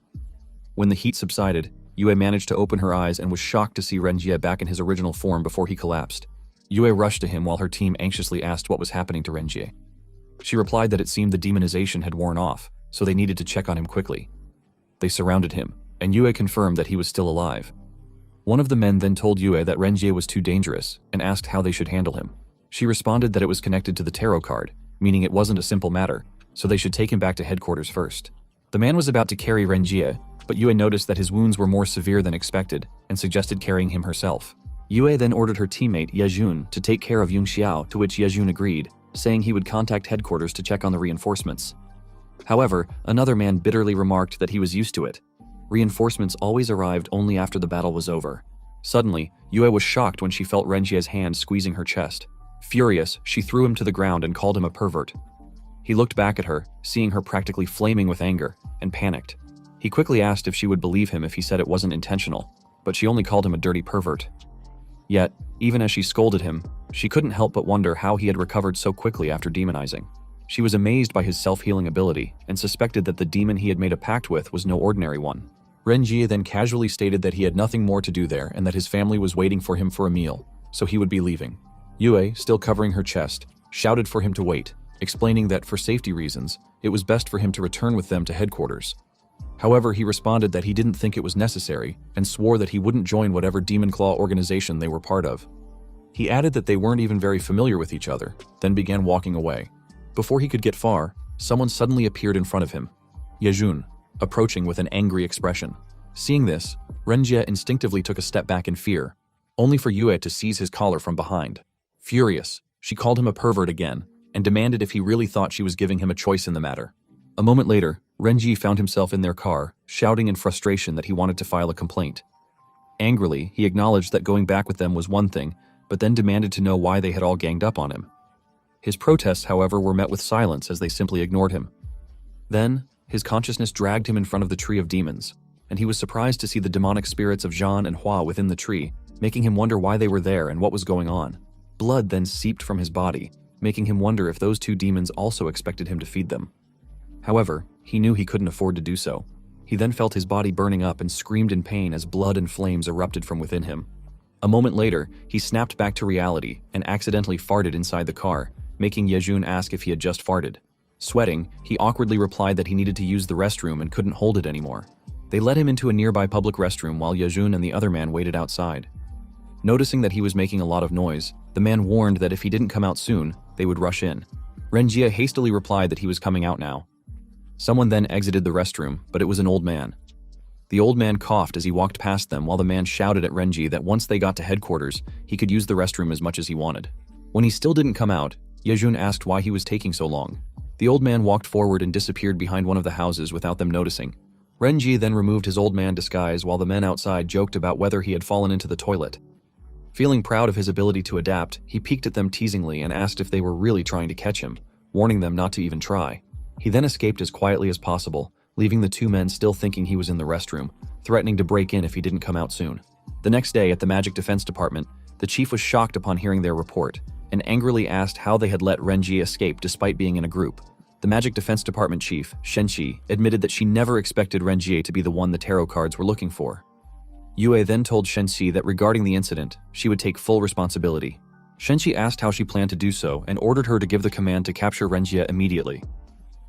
When the heat subsided, Yue managed to open her eyes and was shocked to see Renjie back in his original form before he collapsed. Yue rushed to him while her team anxiously asked what was happening to Renjie. She replied that it seemed the demonization had worn off, so they needed to check on him quickly. They surrounded him, and Yue confirmed that he was still alive. One of the men then told Yue that Renjie was too dangerous and asked how they should handle him. She responded that it was connected to the tarot card, meaning it wasn't a simple matter, so they should take him back to headquarters first. The man was about to carry Renjie, but Yue noticed that his wounds were more severe than expected and suggested carrying him herself. Yue then ordered her teammate Yejun to take care of Yung Xiao, to which Yejun agreed, saying he would contact headquarters to check on the reinforcements. However, another man bitterly remarked that he was used to it. Reinforcements always arrived only after the battle was over. Suddenly, Yue was shocked when she felt Renjie's hand squeezing her chest. Furious, she threw him to the ground and called him a pervert. He looked back at her, seeing her practically flaming with anger, and panicked. He quickly asked if she would believe him if he said it wasn't intentional, but she only called him a dirty pervert. Yet, even as she scolded him, she couldn't help but wonder how he had recovered so quickly after demonizing. She was amazed by his self-healing ability and suspected that the demon he had made a pact with was no ordinary one. Renjie then casually stated that he had nothing more to do there and that his family was waiting for him for a meal, so he would be leaving. Yue, still covering her chest, shouted for him to wait, explaining that for safety reasons, it was best for him to return with them to headquarters. However, he responded that he didn't think it was necessary and swore that he wouldn't join whatever Demon Claw organization they were part of. He added that they weren't even very familiar with each other, then began walking away. Before he could get far, someone suddenly appeared in front of him. Yejun, approaching with an angry expression. Seeing this, Renjie instinctively took a step back in fear, only for Yue to seize his collar from behind. Furious, she called him a pervert again and demanded if he really thought she was giving him a choice in the matter. A moment later, Renjie found himself in their car, shouting in frustration that he wanted to file a complaint. Angrily, he acknowledged that going back with them was one thing, but then demanded to know why they had all ganged up on him. His protests, however, were met with silence as they simply ignored him. Then, his consciousness dragged him in front of the Tree of Demons, and he was surprised to see the demonic spirits of Jean and Hua within the tree, making him wonder why they were there and what was going on. Blood then seeped from his body, making him wonder if those two demons also expected him to feed them. However, he knew he couldn't afford to do so. He then felt his body burning up and screamed in pain as blood and flames erupted from within him. A moment later, he snapped back to reality and accidentally farted inside the car, making Yejun ask if he had just farted. Sweating, he awkwardly replied that he needed to use the restroom and couldn't hold it anymore. They led him into a nearby public restroom while Yejun and the other man waited outside. Noticing that he was making a lot of noise, the man warned that if he didn't come out soon, they would rush in. Renjie hastily replied that he was coming out now. Someone then exited the restroom, but it was an old man. The old man coughed as he walked past them while the man shouted at Renjie that once they got to headquarters, he could use the restroom as much as he wanted. When he still didn't come out, Yejun asked why he was taking so long. The old man walked forward and disappeared behind one of the houses without them noticing. Renjie then removed his old man disguise while the men outside joked about whether he had fallen into the toilet. Feeling proud of his ability to adapt, he peeked at them teasingly and asked if they were really trying to catch him, warning them not to even try. He then escaped as quietly as possible, leaving the two men still thinking he was in the restroom, threatening to break in if he didn't come out soon. The next day at the Magic Defense Department, the chief was shocked upon hearing their report, and angrily asked how they had let Renjie escape despite being in a group. The Magic Defense Department chief, Shenqi, admitted that she never expected Renjie to be the one the tarot cards were looking for. Yue then told Shenqi that regarding the incident, she would take full responsibility. Shenqi asked how she planned to do so and ordered her to give the command to capture Renjie immediately.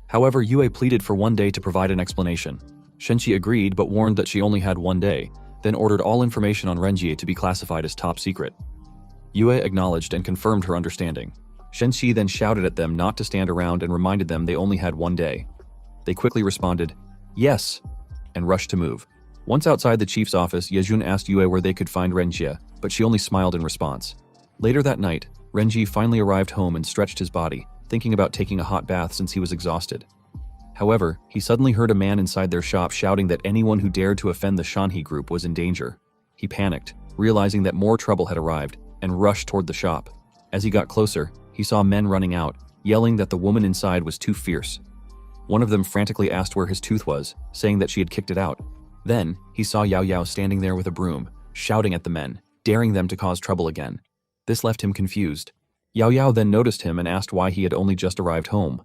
However, Yue pleaded for 1 day to provide an explanation. Shenqi agreed but warned that she only had 1 day, then ordered all information on Renjie to be classified as top secret. Yue acknowledged and confirmed her understanding. Shenqi then shouted at them not to stand around and reminded them they only had 1 day. They quickly responded, "Yes," and rushed to move. Once outside the chief's office, Yejun asked Yue where they could find Renjie, but she only smiled in response. Later that night, Renjie finally arrived home and stretched his body, thinking about taking a hot bath since he was exhausted. However, he suddenly heard a man inside their shop shouting that anyone who dared to offend the Shanhee group was in danger. He panicked, realizing that more trouble had arrived, and rushed toward the shop. As he got closer, he saw men running out, yelling that the woman inside was too fierce. One of them frantically asked where his tooth was, saying that she had kicked it out. Then, he saw Yao Yao standing there with a broom, shouting at the men, daring them to cause trouble again. This left him confused. Yao Yao then noticed him and asked why he had only just arrived home.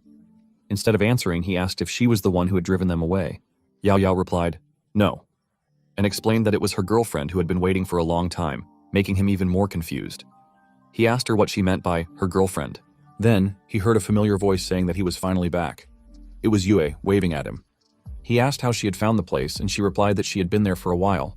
Instead of answering, he asked if she was the one who had driven them away. Yao Yao replied, "No," and explained that it was her girlfriend who had been waiting for a long time, making him even more confused. He asked her what she meant by her girlfriend. Then, he heard a familiar voice saying that he was finally back. It was Yue, waving at him. He asked how she had found the place, and she replied that she had been there for a while.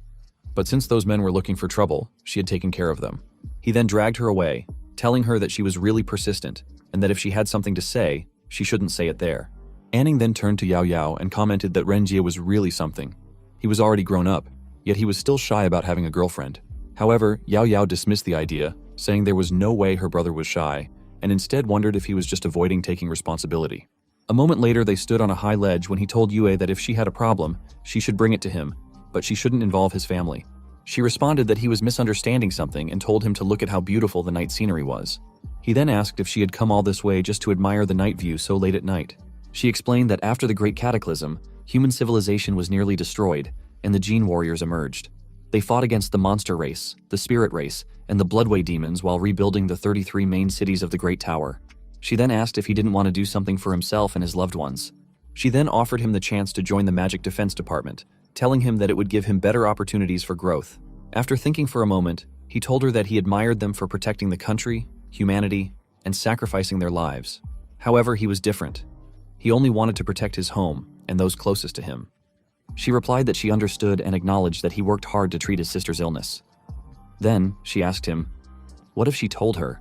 But since those men were looking for trouble, she had taken care of them. He then dragged her away, telling her that she was really persistent, and that if she had something to say, she shouldn't say it there. Anning then turned to Yao Yao and commented that Renjie was really something. He was already grown up, yet he was still shy about having a girlfriend. However, Yao Yao dismissed the idea, saying there was no way her brother was shy, and instead wondered if he was just avoiding taking responsibility. A moment later, they stood on a high ledge when he told Yue that if she had a problem, she should bring it to him, but she shouldn't involve his family. She responded that he was misunderstanding something and told him to look at how beautiful the night scenery was. He then asked if she had come all this way just to admire the night view so late at night. She explained that after the Great Cataclysm, human civilization was nearly destroyed, and the Gene Warriors emerged. They fought against the monster race, the spirit race, and the Bloodway demons while rebuilding the 33 main cities of the Great Tower. She then asked if he didn't want to do something for himself and his loved ones. She then offered him the chance to join the Magic Defense Department, telling him that it would give him better opportunities for growth. After thinking for a moment, he told her that he admired them for protecting the country, humanity, and sacrificing their lives. However, he was different. He only wanted to protect his home and those closest to him. She replied that she understood and acknowledged that he worked hard to treat his sister's illness. Then, she asked him, what if she told her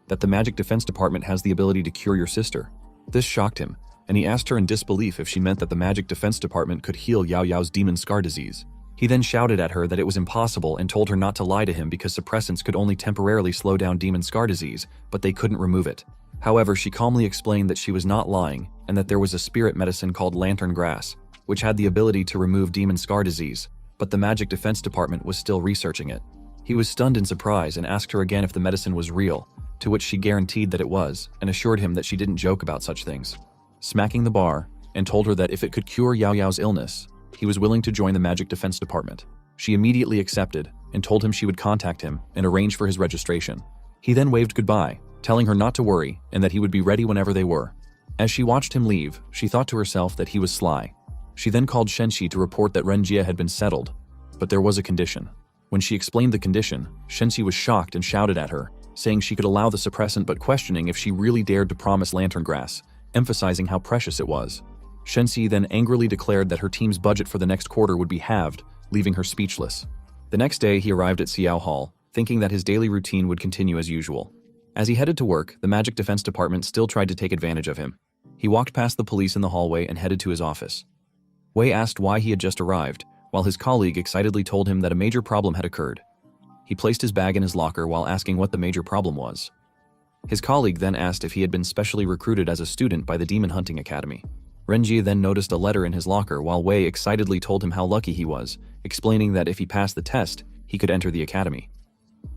that the Magic Defense Department has the ability to cure your sister? This shocked him, and he asked her in disbelief if she meant that the Magic Defense Department could heal Yao Yao's demon scar disease. He then shouted at her that it was impossible and told her not to lie to him because suppressants could only temporarily slow down demon scar disease, but they couldn't remove it. However, she calmly explained that she was not lying and that there was a spirit medicine called lantern grass, which had the ability to remove demon scar disease, but the Magic Defense Department was still researching it. He was stunned in surprise and asked her again if the medicine was real, to which she guaranteed that it was and assured him that she didn't joke about such things. Smacking the bar, and told her that if it could cure Yao Yao's illness, he was willing to join the Magic Defense Department. She immediately accepted and told him she would contact him and arrange for his registration. He then waved goodbye, telling her not to worry and that he would be ready whenever they were. As she watched him leave, she thought to herself that he was sly. She then called Shenxi to report that Renjie had been settled, but there was a condition. When she explained the condition, Shenxi was shocked and shouted at her, saying she could allow the suppressant but questioning if she really dared to promise lantern grass, emphasizing how precious it was. Shenxi then angrily declared that her team's budget for the next quarter would be halved, leaving her speechless. The next day, he arrived at Xiao Hall, thinking that his daily routine would continue as usual. As he headed to work, the Magic Defense Department still tried to take advantage of him. He walked past the police in the hallway and headed to his office. Wei asked why he had just arrived, while his colleague excitedly told him that a major problem had occurred. He placed his bag in his locker while asking what the major problem was. His colleague then asked if he had been specially recruited as a student by the Demon Hunting Academy. Renjie then noticed a letter in his locker while Wei excitedly told him how lucky he was, explaining that if he passed the test, he could enter the academy.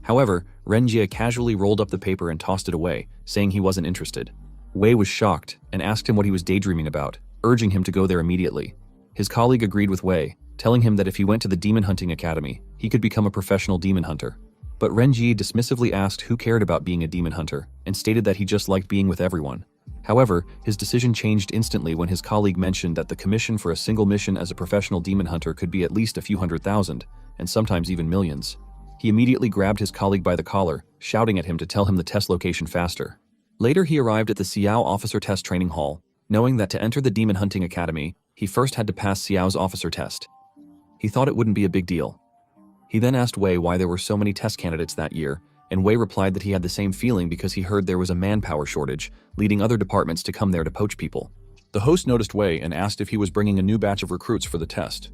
However, Renjie casually rolled up the paper and tossed it away, saying he wasn't interested. Wei was shocked and asked him what he was daydreaming about, urging him to go there immediately. His colleague agreed with Wei, telling him that if he went to the Demon Hunting Academy, he could become a professional demon hunter. But Renjie dismissively asked who cared about being a demon hunter and stated that he just liked being with everyone. However, his decision changed instantly when his colleague mentioned that the commission for a single mission as a professional demon hunter could be at least a few $100,000, and sometimes even millions. He immediately grabbed his colleague by the collar, shouting at him to tell him the test location faster. Later he arrived at the Xiao Officer Test Training Hall, knowing that to enter the Demon Hunting Academy, he first had to pass Xiao's officer test. He thought it wouldn't be a big deal. He then asked Wei why there were so many test candidates that year, and Wei replied that he had the same feeling because he heard there was a manpower shortage, leading other departments to come there to poach people. The host noticed Wei and asked if he was bringing a new batch of recruits for the test.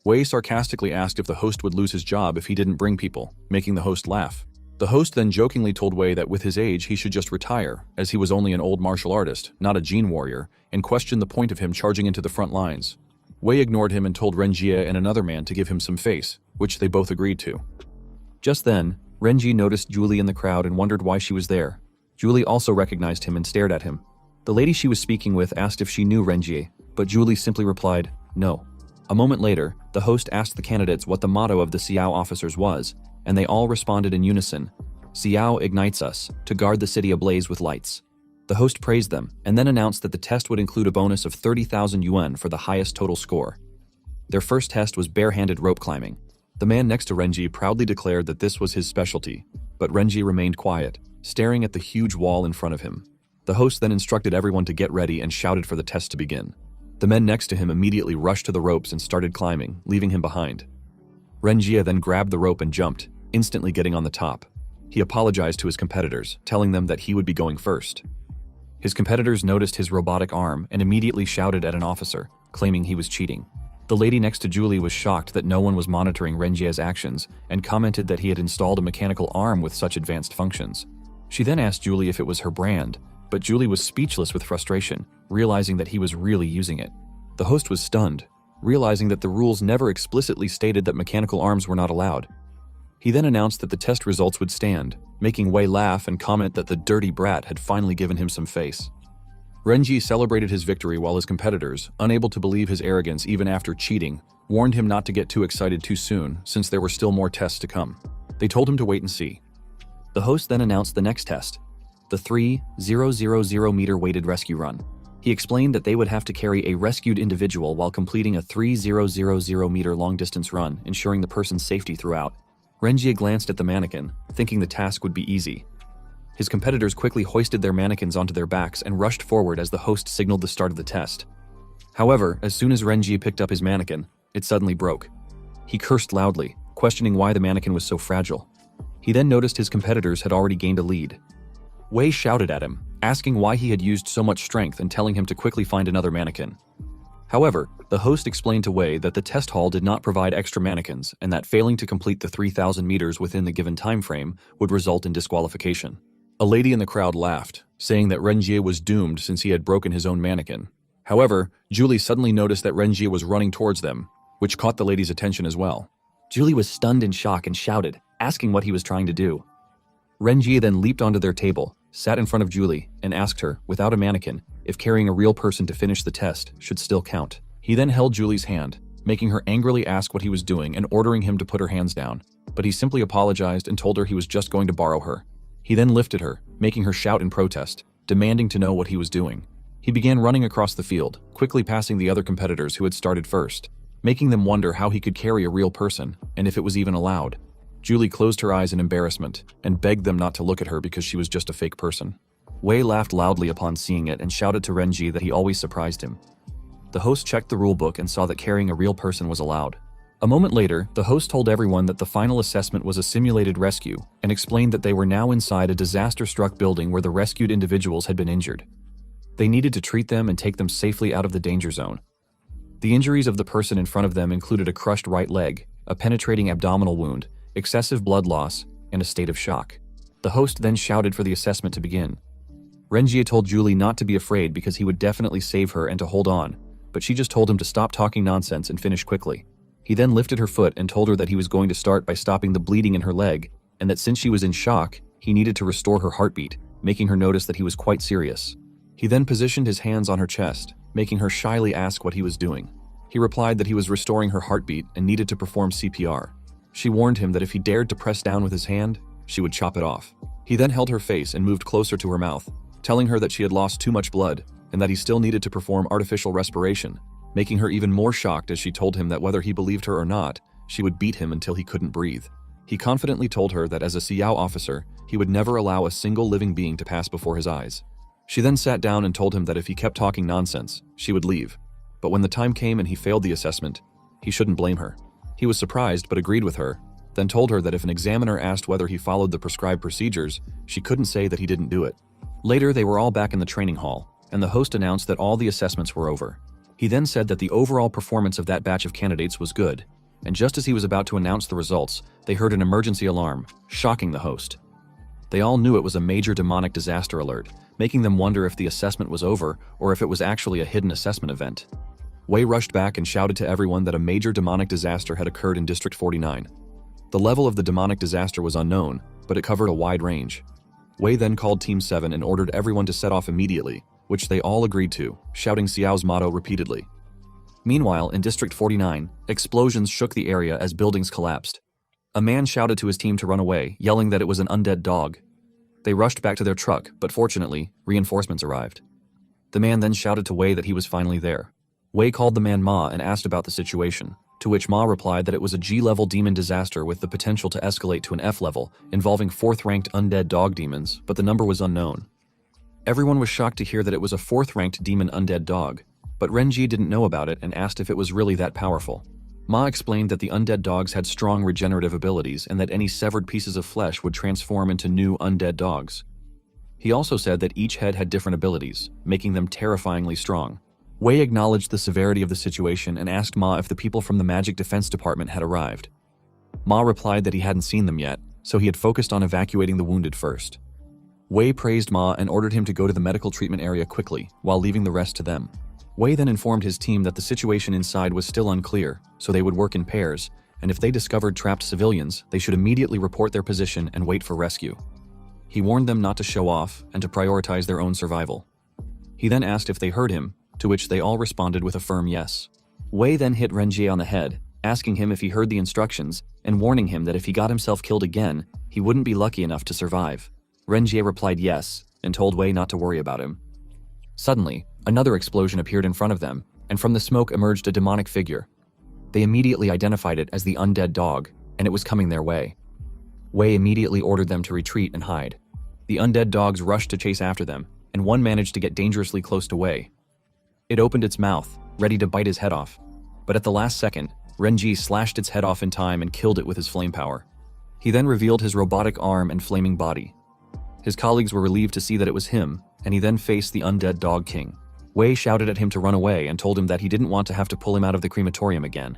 Wei sarcastically asked if the host would lose his job if he didn't bring people, making the host laugh. The host then jokingly told Wei that with his age he should just retire, as he was only an old martial artist, not a gene warrior, and questioned the point of him charging into the front lines. Wei ignored him and told Renjie and another man to give him some face, which they both agreed to. Just then, Renji noticed Julie in the crowd and wondered why she was there. Julie also recognized him and stared at him. The lady she was speaking with asked if she knew Renji, but Julie simply replied, no. A moment later, the host asked the candidates what the motto of the Xiao officers was, and they all responded in unison, Xiao ignites us, to guard the city ablaze with lights. The host praised them, and then announced that the test would include a bonus of 30,000 yuan for the highest total score. Their first test was barehanded rope climbing. The man next to Renji proudly declared that this was his specialty, but Renji remained quiet, staring at the huge wall in front of him. The host then instructed everyone to get ready and shouted for the test to begin. The men next to him immediately rushed to the ropes and started climbing, leaving him behind. Renjie then grabbed the rope and jumped, instantly getting on the top. He apologized to his competitors, telling them that he would be going first. His competitors noticed his robotic arm and immediately shouted at an officer, claiming he was cheating. The lady next to Julie was shocked that no one was monitoring Renjie's actions and commented that he had installed a mechanical arm with such advanced functions. She then asked Julie if it was her brand, but Julie was speechless with frustration, realizing that he was really using it. The host was stunned, realizing that the rules never explicitly stated that mechanical arms were not allowed. He then announced that the test results would stand, making Wei laugh and comment that the dirty brat had finally given him some face. Renji celebrated his victory while his competitors, unable to believe his arrogance even after cheating, warned him not to get too excited too soon since there were still more tests to come. They told him to wait and see. The host then announced the next test, the 3,000-meter weighted rescue run. He explained that they would have to carry a rescued individual while completing a 3,000-meter long-distance run, ensuring the person's safety throughout. Renji glanced at the mannequin, thinking the task would be easy. His competitors quickly hoisted their mannequins onto their backs and rushed forward as the host signaled the start of the test. However, as soon as Renji picked up his mannequin, it suddenly broke. He cursed loudly, questioning why the mannequin was so fragile. He then noticed his competitors had already gained a lead. Wei shouted at him, asking why he had used so much strength and telling him to quickly find another mannequin. However, the host explained to Wei that the test hall did not provide extra mannequins and that failing to complete the 3,000 meters within the given time frame would result in disqualification. A lady in the crowd laughed, saying that Renjie was doomed since he had broken his own mannequin. However, Julie suddenly noticed that Renjie was running towards them, which caught the lady's attention as well. Julie was stunned in shock and shouted, asking what he was trying to do. Renjie then leaped onto their table, sat in front of Julie, and asked her, without a mannequin, if carrying a real person to finish the test should still count. He then held Julie's hand, making her angrily ask what he was doing and ordering him to put her hands down, but he simply apologized and told her he was just going to borrow her. He then lifted her, making her shout in protest, demanding to know what he was doing. He began running across the field, quickly passing the other competitors who had started first, making them wonder how he could carry a real person, and if it was even allowed. Julie closed her eyes in embarrassment and begged them not to look at her because she was just a fake person. Wei laughed loudly upon seeing it and shouted to Renji that he always surprised him. The host checked the rulebook and saw that carrying a real person was allowed. A moment later, the host told everyone that the final assessment was a simulated rescue and explained that they were now inside a disaster-struck building where the rescued individuals had been injured. They needed to treat them and take them safely out of the danger zone. The injuries of the person in front of them included a crushed right leg, a penetrating abdominal wound, excessive blood loss, and a state of shock. The host then shouted for the assessment to begin. Renjie told Julie not to be afraid because he would definitely save her and to hold on, but she just told him to stop talking nonsense and finish quickly. He then lifted her foot and told her that he was going to start by stopping the bleeding in her leg, and that since she was in shock, he needed to restore her heartbeat, making her notice that he was quite serious. He then positioned his hands on her chest, making her shyly ask what he was doing. He replied that he was restoring her heartbeat and needed to perform CPR. She warned him that if he dared to press down with his hand, she would chop it off. He then held her face and moved closer to her mouth, telling her that she had lost too much blood and that he still needed to perform artificial respiration, making her even more shocked as she told him that whether he believed her or not, she would beat him until he couldn't breathe. He confidently told her that as a Xiao officer, he would never allow a single living being to pass before his eyes. She then sat down and told him that if he kept talking nonsense, she would leave. But when the time came and he failed the assessment, he shouldn't blame her. He was surprised but agreed with her, then told her that if an examiner asked whether he followed the prescribed procedures, she couldn't say that he didn't do it. Later, they were all back in the training hall, and the host announced that all the assessments were over. He then said that the overall performance of that batch of candidates was good, and just as he was about to announce the results, they heard an emergency alarm, shocking the host. They all knew it was a major demonic disaster alert, making them wonder if the assessment was over or if it was actually a hidden assessment event. Wei rushed back and shouted to everyone that a major demonic disaster had occurred in District 49. The level of the demonic disaster was unknown, but it covered a wide range. Wei then called Team 7 and ordered everyone to set off immediately, which they all agreed to, shouting Xiao's motto repeatedly. Meanwhile, in District 49, explosions shook the area as buildings collapsed. A man shouted to his team to run away, yelling that it was an undead dog. They rushed back to their truck, but fortunately, reinforcements arrived. The man then shouted to Wei that he was finally there. Wei called the man Ma and asked about the situation, to which Ma replied that it was a G-level demon disaster with the potential to escalate to an F-level, involving 4th-ranked undead dog demons, but the number was unknown. Everyone was shocked to hear that it was a 4th-ranked demon undead dog, but Renji didn't know about it and asked if it was really that powerful. Ma explained that the undead dogs had strong regenerative abilities and that any severed pieces of flesh would transform into new undead dogs. He also said that each head had different abilities, making them terrifyingly strong. Wei acknowledged the severity of the situation and asked Ma if the people from the Magic Defense Department had arrived. Ma replied that he hadn't seen them yet, so he had focused on evacuating the wounded first. Wei praised Ma and ordered him to go to the medical treatment area quickly, while leaving the rest to them. Wei then informed his team that the situation inside was still unclear, so they would work in pairs, and if they discovered trapped civilians, they should immediately report their position and wait for rescue. He warned them not to show off and to prioritize their own survival. He then asked if they heard him, to which they all responded with a firm yes. Wei then hit Renjie on the head, asking him if he heard the instructions and warning him that if he got himself killed again, he wouldn't be lucky enough to survive. Renjie replied yes and told Wei not to worry about him. Suddenly, another explosion appeared in front of them, and from the smoke emerged a demonic figure. They immediately identified it as the undead dog, and it was coming their way. Wei immediately ordered them to retreat and hide. The undead dogs rushed to chase after them, and one managed to get dangerously close to Wei. It opened its mouth, ready to bite his head off. But at the last second, Renji slashed its head off in time and killed it with his flame power. He then revealed his robotic arm and flaming body. His colleagues were relieved to see that it was him, and he then faced the undead dog king. Wei shouted at him to run away and told him that he didn't want to have to pull him out of the crematorium again.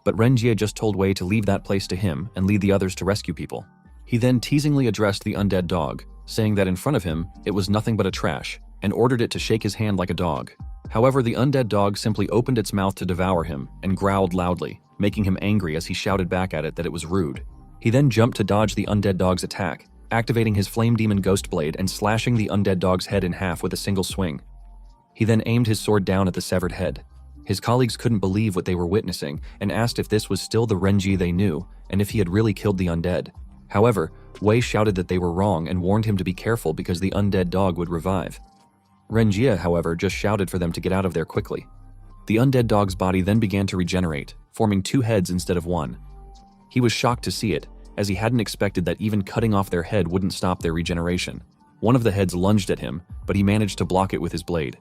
But Renjie just told Wei to leave that place to him and lead the others to rescue people. He then teasingly addressed the undead dog, saying that in front of him, it was nothing but a trash, and ordered it to shake his hand like a dog. However, the undead dog simply opened its mouth to devour him and growled loudly, making him angry as he shouted back at it that it was rude. He then jumped to dodge the undead dog's attack, activating his flame demon ghost blade and slashing the undead dog's head in half with a single swing. He then aimed his sword down at the severed head. His colleagues couldn't believe what they were witnessing and asked if this was still the Renji they knew and if he had really killed the undead. However, Wei shouted that they were wrong and warned him to be careful because the undead dog would revive. Renjie, however, just shouted for them to get out of there quickly. The undead dog's body then began to regenerate, forming 2 heads instead of 1. He was shocked to see it, as he hadn't expected that even cutting off their head wouldn't stop their regeneration. One of the heads lunged at him, but he managed to block it with his blade.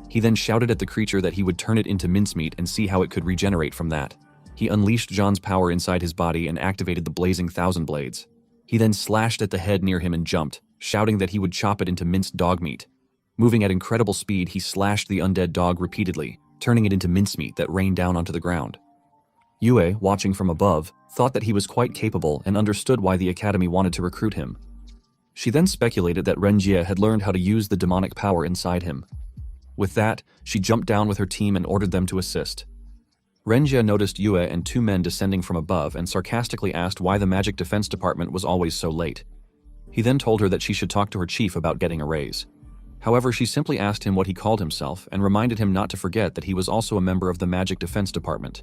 He then shouted at the creature that he would turn it into mincemeat and see how it could regenerate from that. He unleashed John's power inside his body and activated the blazing thousand blades. He then slashed at the head near him and jumped, shouting that he would chop it into minced dog meat. Moving at incredible speed, he slashed the undead dog repeatedly, turning it into mincemeat that rained down onto the ground. Yue, watching from above, thought that he was quite capable and understood why the academy wanted to recruit him. She then speculated that Renjie had learned how to use the demonic power inside him. With that, she jumped down with her team and ordered them to assist. Renjie noticed Yue and 2 men descending from above and sarcastically asked why the Magic Defense Department was always so late. He then told her that she should talk to her chief about getting a raise. However, she simply asked him what he called himself and reminded him not to forget that he was also a member of the Magic Defense Department.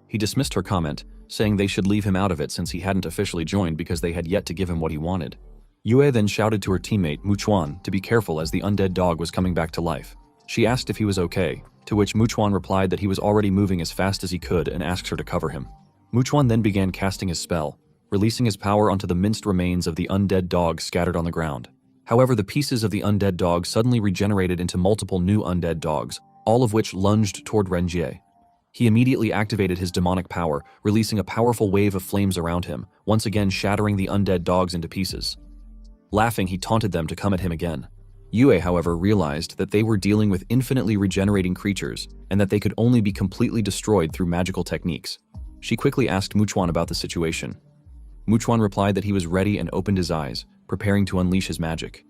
He dismissed her comment, saying they should leave him out of it since he hadn't officially joined because they had yet to give him what he wanted. Yue then shouted to her teammate Muchuan to be careful as the undead dog was coming back to life. She asked if he was okay, to which Muchuan replied that he was already moving as fast as he could and asked her to cover him. Muchuan then began casting his spell. releasing his power onto the minced remains of the undead dog scattered on the ground. However, the pieces of the undead dog suddenly regenerated into multiple new undead dogs, all of which lunged toward Renjie. He immediately activated his demonic power, releasing a powerful wave of flames around him, once again shattering the undead dogs into pieces. Laughing, he taunted them to come at him again. Yue, however, realized that they were dealing with infinitely regenerating creatures and that they could only be completely destroyed through magical techniques. She quickly asked Muchuan about the situation. Muchuan replied that he was ready and opened his eyes, preparing to unleash his magic.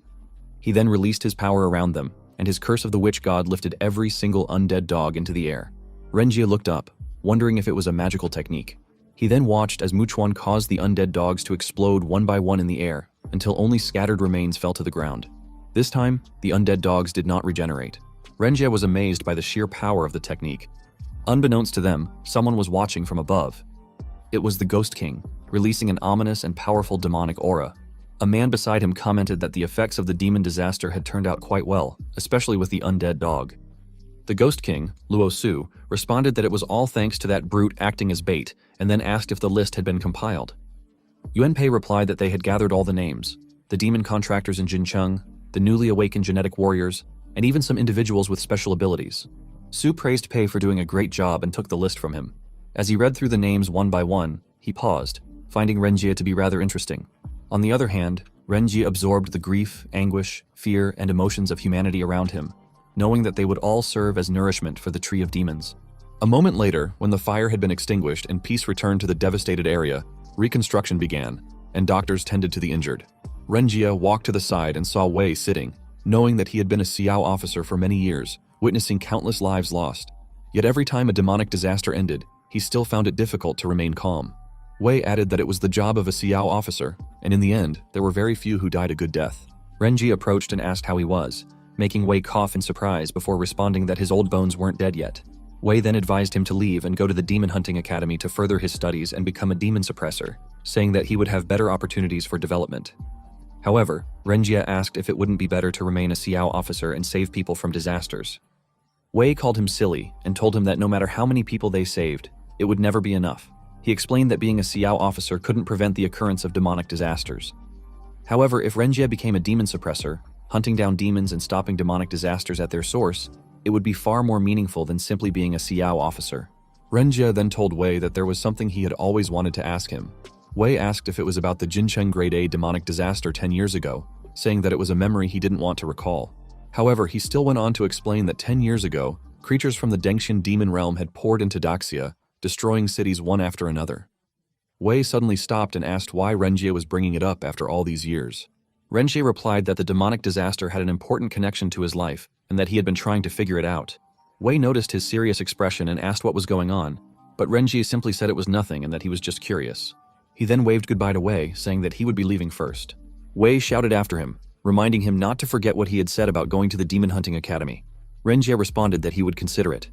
He then released his power around them, and his curse of the witch god lifted every single undead dog into the air. Renjie looked up, wondering if it was a magical technique. He then watched as Muchuan caused the undead dogs to explode one by one in the air, until only scattered remains fell to the ground. This time, the undead dogs did not regenerate. Renjie was amazed by the sheer power of the technique. Unbeknownst to them, someone was watching from above. It was the Ghost King, releasing an ominous and powerful demonic aura. A man beside him commented that the effects of the demon disaster had turned out quite well, especially with the undead dog. The Ghost King, Luo Su, responded that it was all thanks to that brute acting as bait, and then asked if the list had been compiled. Yuanpei replied that they had gathered all the names, the demon contractors in Jincheng, the newly awakened genetic warriors, and even some individuals with special abilities. Su praised Pei for doing a great job and took the list from him. As he read through the names one by one, he paused, finding Renjie to be rather interesting. On the other hand, Renjie absorbed the grief, anguish, fear, and emotions of humanity around him, knowing that they would all serve as nourishment for the Tree of Demons. A moment later, when the fire had been extinguished and peace returned to the devastated area, reconstruction began, and doctors tended to the injured. Renjie walked to the side and saw Wei sitting, knowing that he had been a Xiao officer for many years, witnessing countless lives lost. Yet every time a demonic disaster ended, he still found it difficult to remain calm. Wei added that it was the job of a Xiao officer, and in the end, there were very few who died a good death. Renjie approached and asked how he was, making Wei cough in surprise before responding that his old bones weren't dead yet. Wei then advised him to leave and go to the Demon Hunting Academy to further his studies and become a demon suppressor, saying that he would have better opportunities for development. However, Renjie asked if it wouldn't be better to remain a Xiao officer and save people from disasters. Wei called him silly and told him that no matter how many people they saved, it would never be enough. He explained that being a Xiao officer couldn't prevent the occurrence of demonic disasters. However, if Renjie became a demon suppressor, hunting down demons and stopping demonic disasters at their source, it would be far more meaningful than simply being a Xiao officer. Renjie then told Wei that there was something he had always wanted to ask him. Wei asked if it was about the Jincheng Grade A demonic disaster 10 years ago, saying that it was a memory he didn't want to recall. However, he still went on to explain that 10 years ago, creatures from the Dengxian demon realm had poured into Daxia, destroying cities one after another. Wei suddenly stopped and asked why Renjie was bringing it up after all these years. Renjie replied that the demonic disaster had an important connection to his life and that he had been trying to figure it out. Wei noticed his serious expression and asked what was going on, but Renjie simply said it was nothing and that he was just curious. He then waved goodbye to Wei, saying that he would be leaving first. Wei shouted after him, reminding him not to forget what he had said about going to the Demon Hunting Academy. Renjie responded that he would consider it.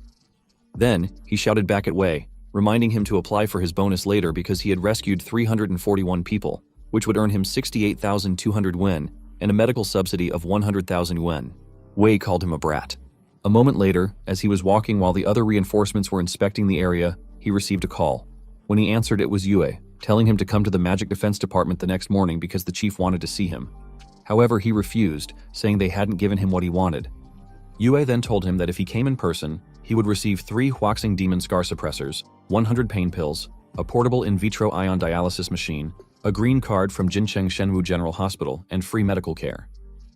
Then, he shouted back at Wei, reminding him to apply for his bonus later because he had rescued 341 people, which would earn him 68,200 yuan and a medical subsidy of 100,000 yuan. Wei called him a brat. A moment later, as he was walking while the other reinforcements were inspecting the area, he received a call. When he answered, it was Yue, telling him to come to the Magic Defense Department the next morning because the chief wanted to see him. However, he refused, saying they hadn't given him what he wanted. Yue then told him that if he came in person, he would receive 3 Huaxing Demon Scar Suppressors, 100 pain pills, a portable in vitro ion dialysis machine, a green card from Jincheng Shenwu General Hospital, and free medical care.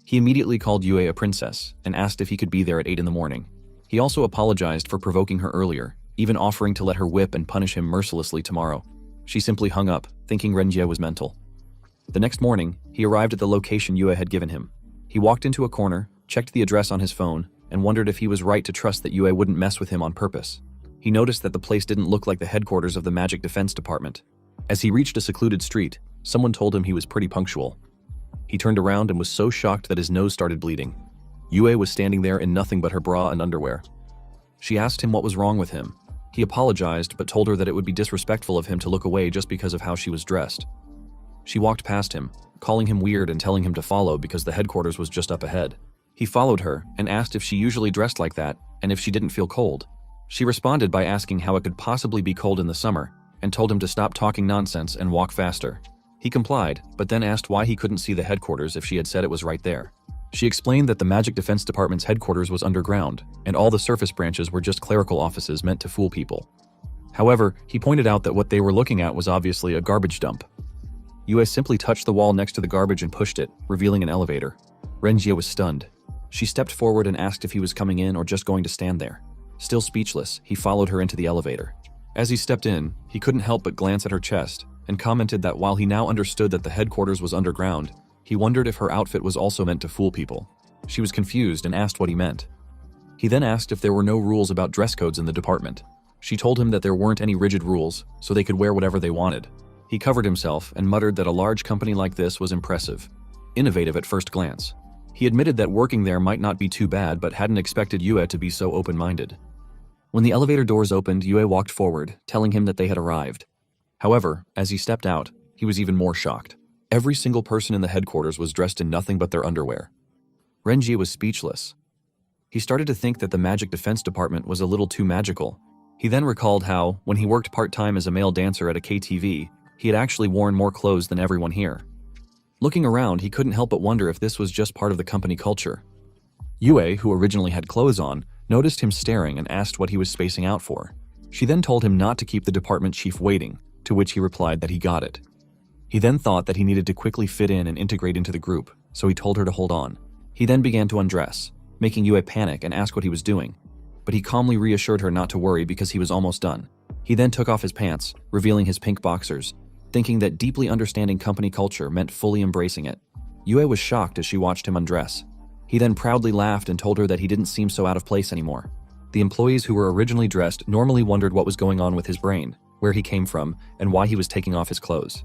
He immediately called Yue a princess and asked if he could be there at 8 in the morning. He also apologized for provoking her earlier, even offering to let her whip and punish him mercilessly tomorrow. She simply hung up, thinking Renjie was mental. The next morning, he arrived at the location Yue had given him. He walked into a corner, checked the address on his phone, and wondered if he was right to trust that Yue wouldn't mess with him on purpose. He noticed that the place didn't look like the headquarters of the Magic Defense Department. As he reached a secluded street, someone told him he was pretty punctual. He turned around and was so shocked that his nose started bleeding. Yue was standing there in nothing but her bra and underwear. She asked him what was wrong with him. He apologized but told her that it would be disrespectful of him to look away just because of how she was dressed. She walked past him, calling him weird and telling him to follow because the headquarters was just up ahead. He followed her and asked if she usually dressed like that and if she didn't feel cold. She responded by asking how it could possibly be cold in the summer, and told him to stop talking nonsense and walk faster. He complied, but then asked why he couldn't see the headquarters if she had said it was right there. She explained that the Magic Defense Department's headquarters was underground, and all the surface branches were just clerical offices meant to fool people. However, he pointed out that what they were looking at was obviously a garbage dump. Yue simply touched the wall next to the garbage and pushed it, revealing an elevator. Renjie was stunned. She stepped forward and asked if he was coming in or just going to stand there. Still speechless, he followed her into the elevator. As he stepped in, he couldn't help but glance at her chest, and commented that while he now understood that the headquarters was underground, he wondered if her outfit was also meant to fool people. She was confused and asked what he meant. He then asked if there were no rules about dress codes in the department. She told him that there weren't any rigid rules, so they could wear whatever they wanted. He covered himself and muttered that a large company like this was impressive. Innovative at first glance. He admitted that working there might not be too bad, but hadn't expected Yue to be so open-minded. When the elevator doors opened, Yue walked forward, telling him that they had arrived. However, as he stepped out, he was even more shocked. Every single person in the headquarters was dressed in nothing but their underwear. Renjie was speechless. He started to think that the Magic Defense Department was a little too magical. He then recalled how, when he worked part-time as a male dancer at a KTV, he had actually worn more clothes than everyone here. Looking around, he couldn't help but wonder if this was just part of the company culture. Yue, who originally had clothes on, noticed him staring and asked what he was spacing out for. She then told him not to keep the department chief waiting, to which he replied that he got it. He then thought that he needed to quickly fit in and integrate into the group, so he told her to hold on. He then began to undress, making Yue panic and ask what he was doing. But he calmly reassured her not to worry because he was almost done. He then took off his pants, revealing his pink boxers, thinking that deeply understanding company culture meant fully embracing it. Yue was shocked as she watched him undress. He then proudly laughed and told her that he didn't seem so out of place anymore. The employees who were originally dressed normally wondered what was going on with his brain, where he came from, and why he was taking off his clothes.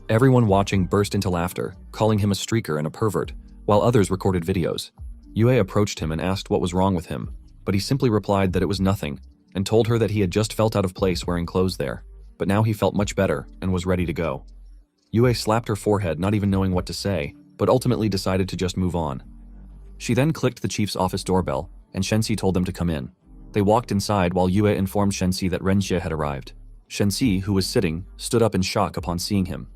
Everyone watching burst into laughter, calling him a streaker and a pervert, while others recorded videos. Yue approached him and asked what was wrong with him, but he simply replied that it was nothing, and told her that he had just felt out of place wearing clothes there. But now he felt much better and was ready to go. Yue slapped her forehead, not even knowing what to say, but ultimately decided to just move on. She then clicked the chief's office doorbell, and Shenxi told them to come in. They walked inside while Yue informed Shenxi that Renjie had arrived. Shenxi, who was sitting, stood up in shock upon seeing him.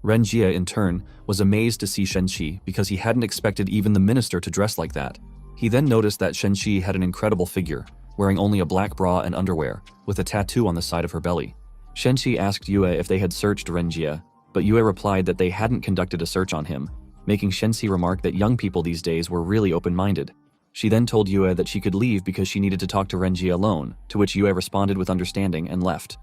Renjie, in turn, was amazed to see Shenxi because he hadn't expected even the minister to dress like that. He then noticed that Shenxi had an incredible figure, wearing only a black bra and underwear, with a tattoo on the side of her belly. Shenxi asked Yue if they had searched Renjie, but Yue replied that they hadn't conducted a search on him, making Shenxi remark that young people these days were really open-minded. She then told Yue that she could leave because she needed to talk to Renjie alone, to which Yue responded with understanding and left.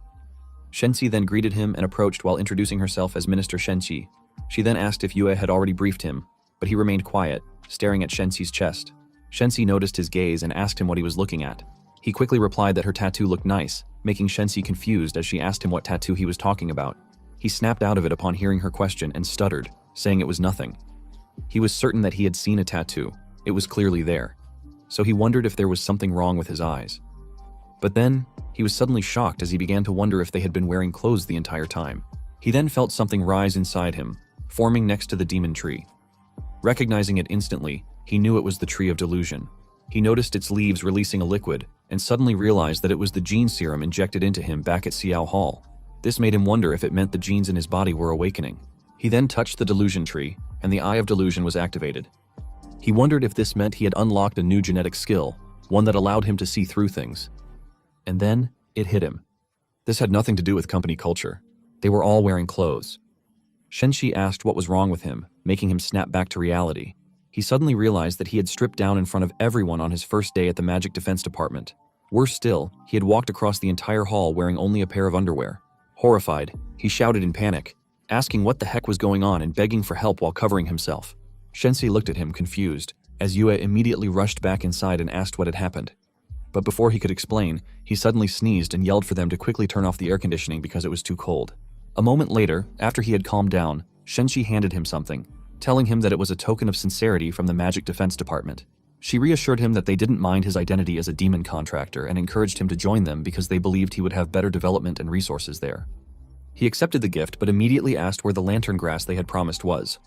Shenxi then greeted him and approached while introducing herself as Minister Shenxi. She then asked if Yue had already briefed him, but he remained quiet, staring at Shenxi's chest. Shenxi noticed his gaze and asked him what he was looking at. He quickly replied that her tattoo looked nice, making Shenxi confused as she asked him what tattoo he was talking about. He snapped out of it upon hearing her question and stuttered, saying it was nothing. He was certain that he had seen a tattoo. It was clearly there. So he wondered if there was something wrong with his eyes. But then, he was suddenly shocked as he began to wonder if they had been wearing clothes the entire time. He then felt something rise inside him, forming next to the demon tree. Recognizing it instantly, he knew it was the Tree of Delusion. He noticed its leaves releasing a liquid, and suddenly realized that it was the gene serum injected into him back at Xiao Hall. This made him wonder if it meant the genes in his body were awakening. He then touched the delusion tree, and the Eye of Delusion was activated. He wondered if this meant he had unlocked a new genetic skill, one that allowed him to see through things. And then, it hit him. This had nothing to do with company culture. They were all wearing clothes. Shenxi asked what was wrong with him, making him snap back to reality. He suddenly realized that he had stripped down in front of everyone on his first day at the Magic Defense Department. Worse still, he had walked across the entire hall wearing only a pair of underwear. Horrified, he shouted in panic, asking what the heck was going on and begging for help while covering himself. Shenxi looked at him confused, as Yue immediately rushed back inside and asked what had happened. But before he could explain, he suddenly sneezed and yelled for them to quickly turn off the air conditioning because it was too cold. A moment later, after he had calmed down, Shenxi handed him something, telling him that it was a token of sincerity from the Magic Defense Department. She reassured him that they didn't mind his identity as a demon contractor and encouraged him to join them because they believed he would have better development and resources there. He accepted the gift but immediately asked where the lantern grass they had promised was.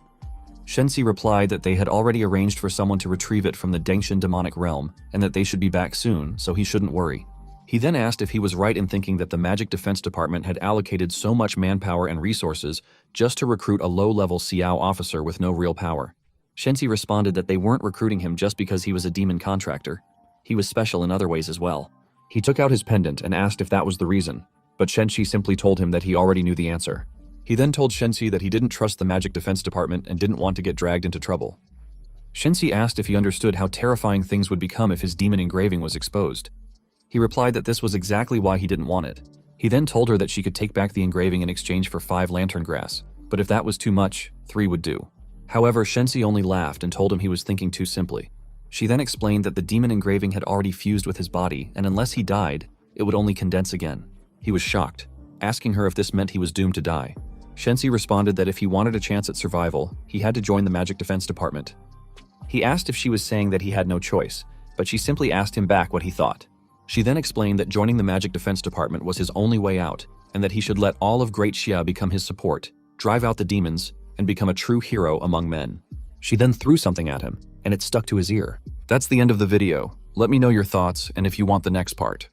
Shenxi replied that they had already arranged for someone to retrieve it from the Dengshin demonic realm and that they should be back soon, so he shouldn't worry. He then asked if he was right in thinking that the Magic Defense Department had allocated so much manpower and resources just to recruit a low-level Xiao officer with no real power. Shenxi responded that they weren't recruiting him just because he was a demon contractor. He was special in other ways as well. He took out his pendant and asked if that was the reason, but Shenxi simply told him that he already knew the answer. He then told Shenxi that he didn't trust the Magic Defense Department and didn't want to get dragged into trouble. Shenxi asked if he understood how terrifying things would become if his demon engraving was exposed. He replied that this was exactly why he didn't want it. He then told her that she could take back the engraving in exchange for 5 lantern grass, but if that was too much, 3 would do. However, Shenxi only laughed and told him he was thinking too simply. She then explained that the demon engraving had already fused with his body, and unless he died, it would only condense again. He was shocked, asking her if this meant he was doomed to die. Shenxi responded that if he wanted a chance at survival, he had to join the Magic Defense Department. He asked if she was saying that he had no choice, but she simply asked him back what he thought. She then explained that joining the Magic Defense Department was his only way out, and that he should let all of Great Xia become his support, drive out the demons, and become a true hero among men. She then threw something at him, and it stuck to his ear. That's the end of the video. Let me know your thoughts and if you want the next part.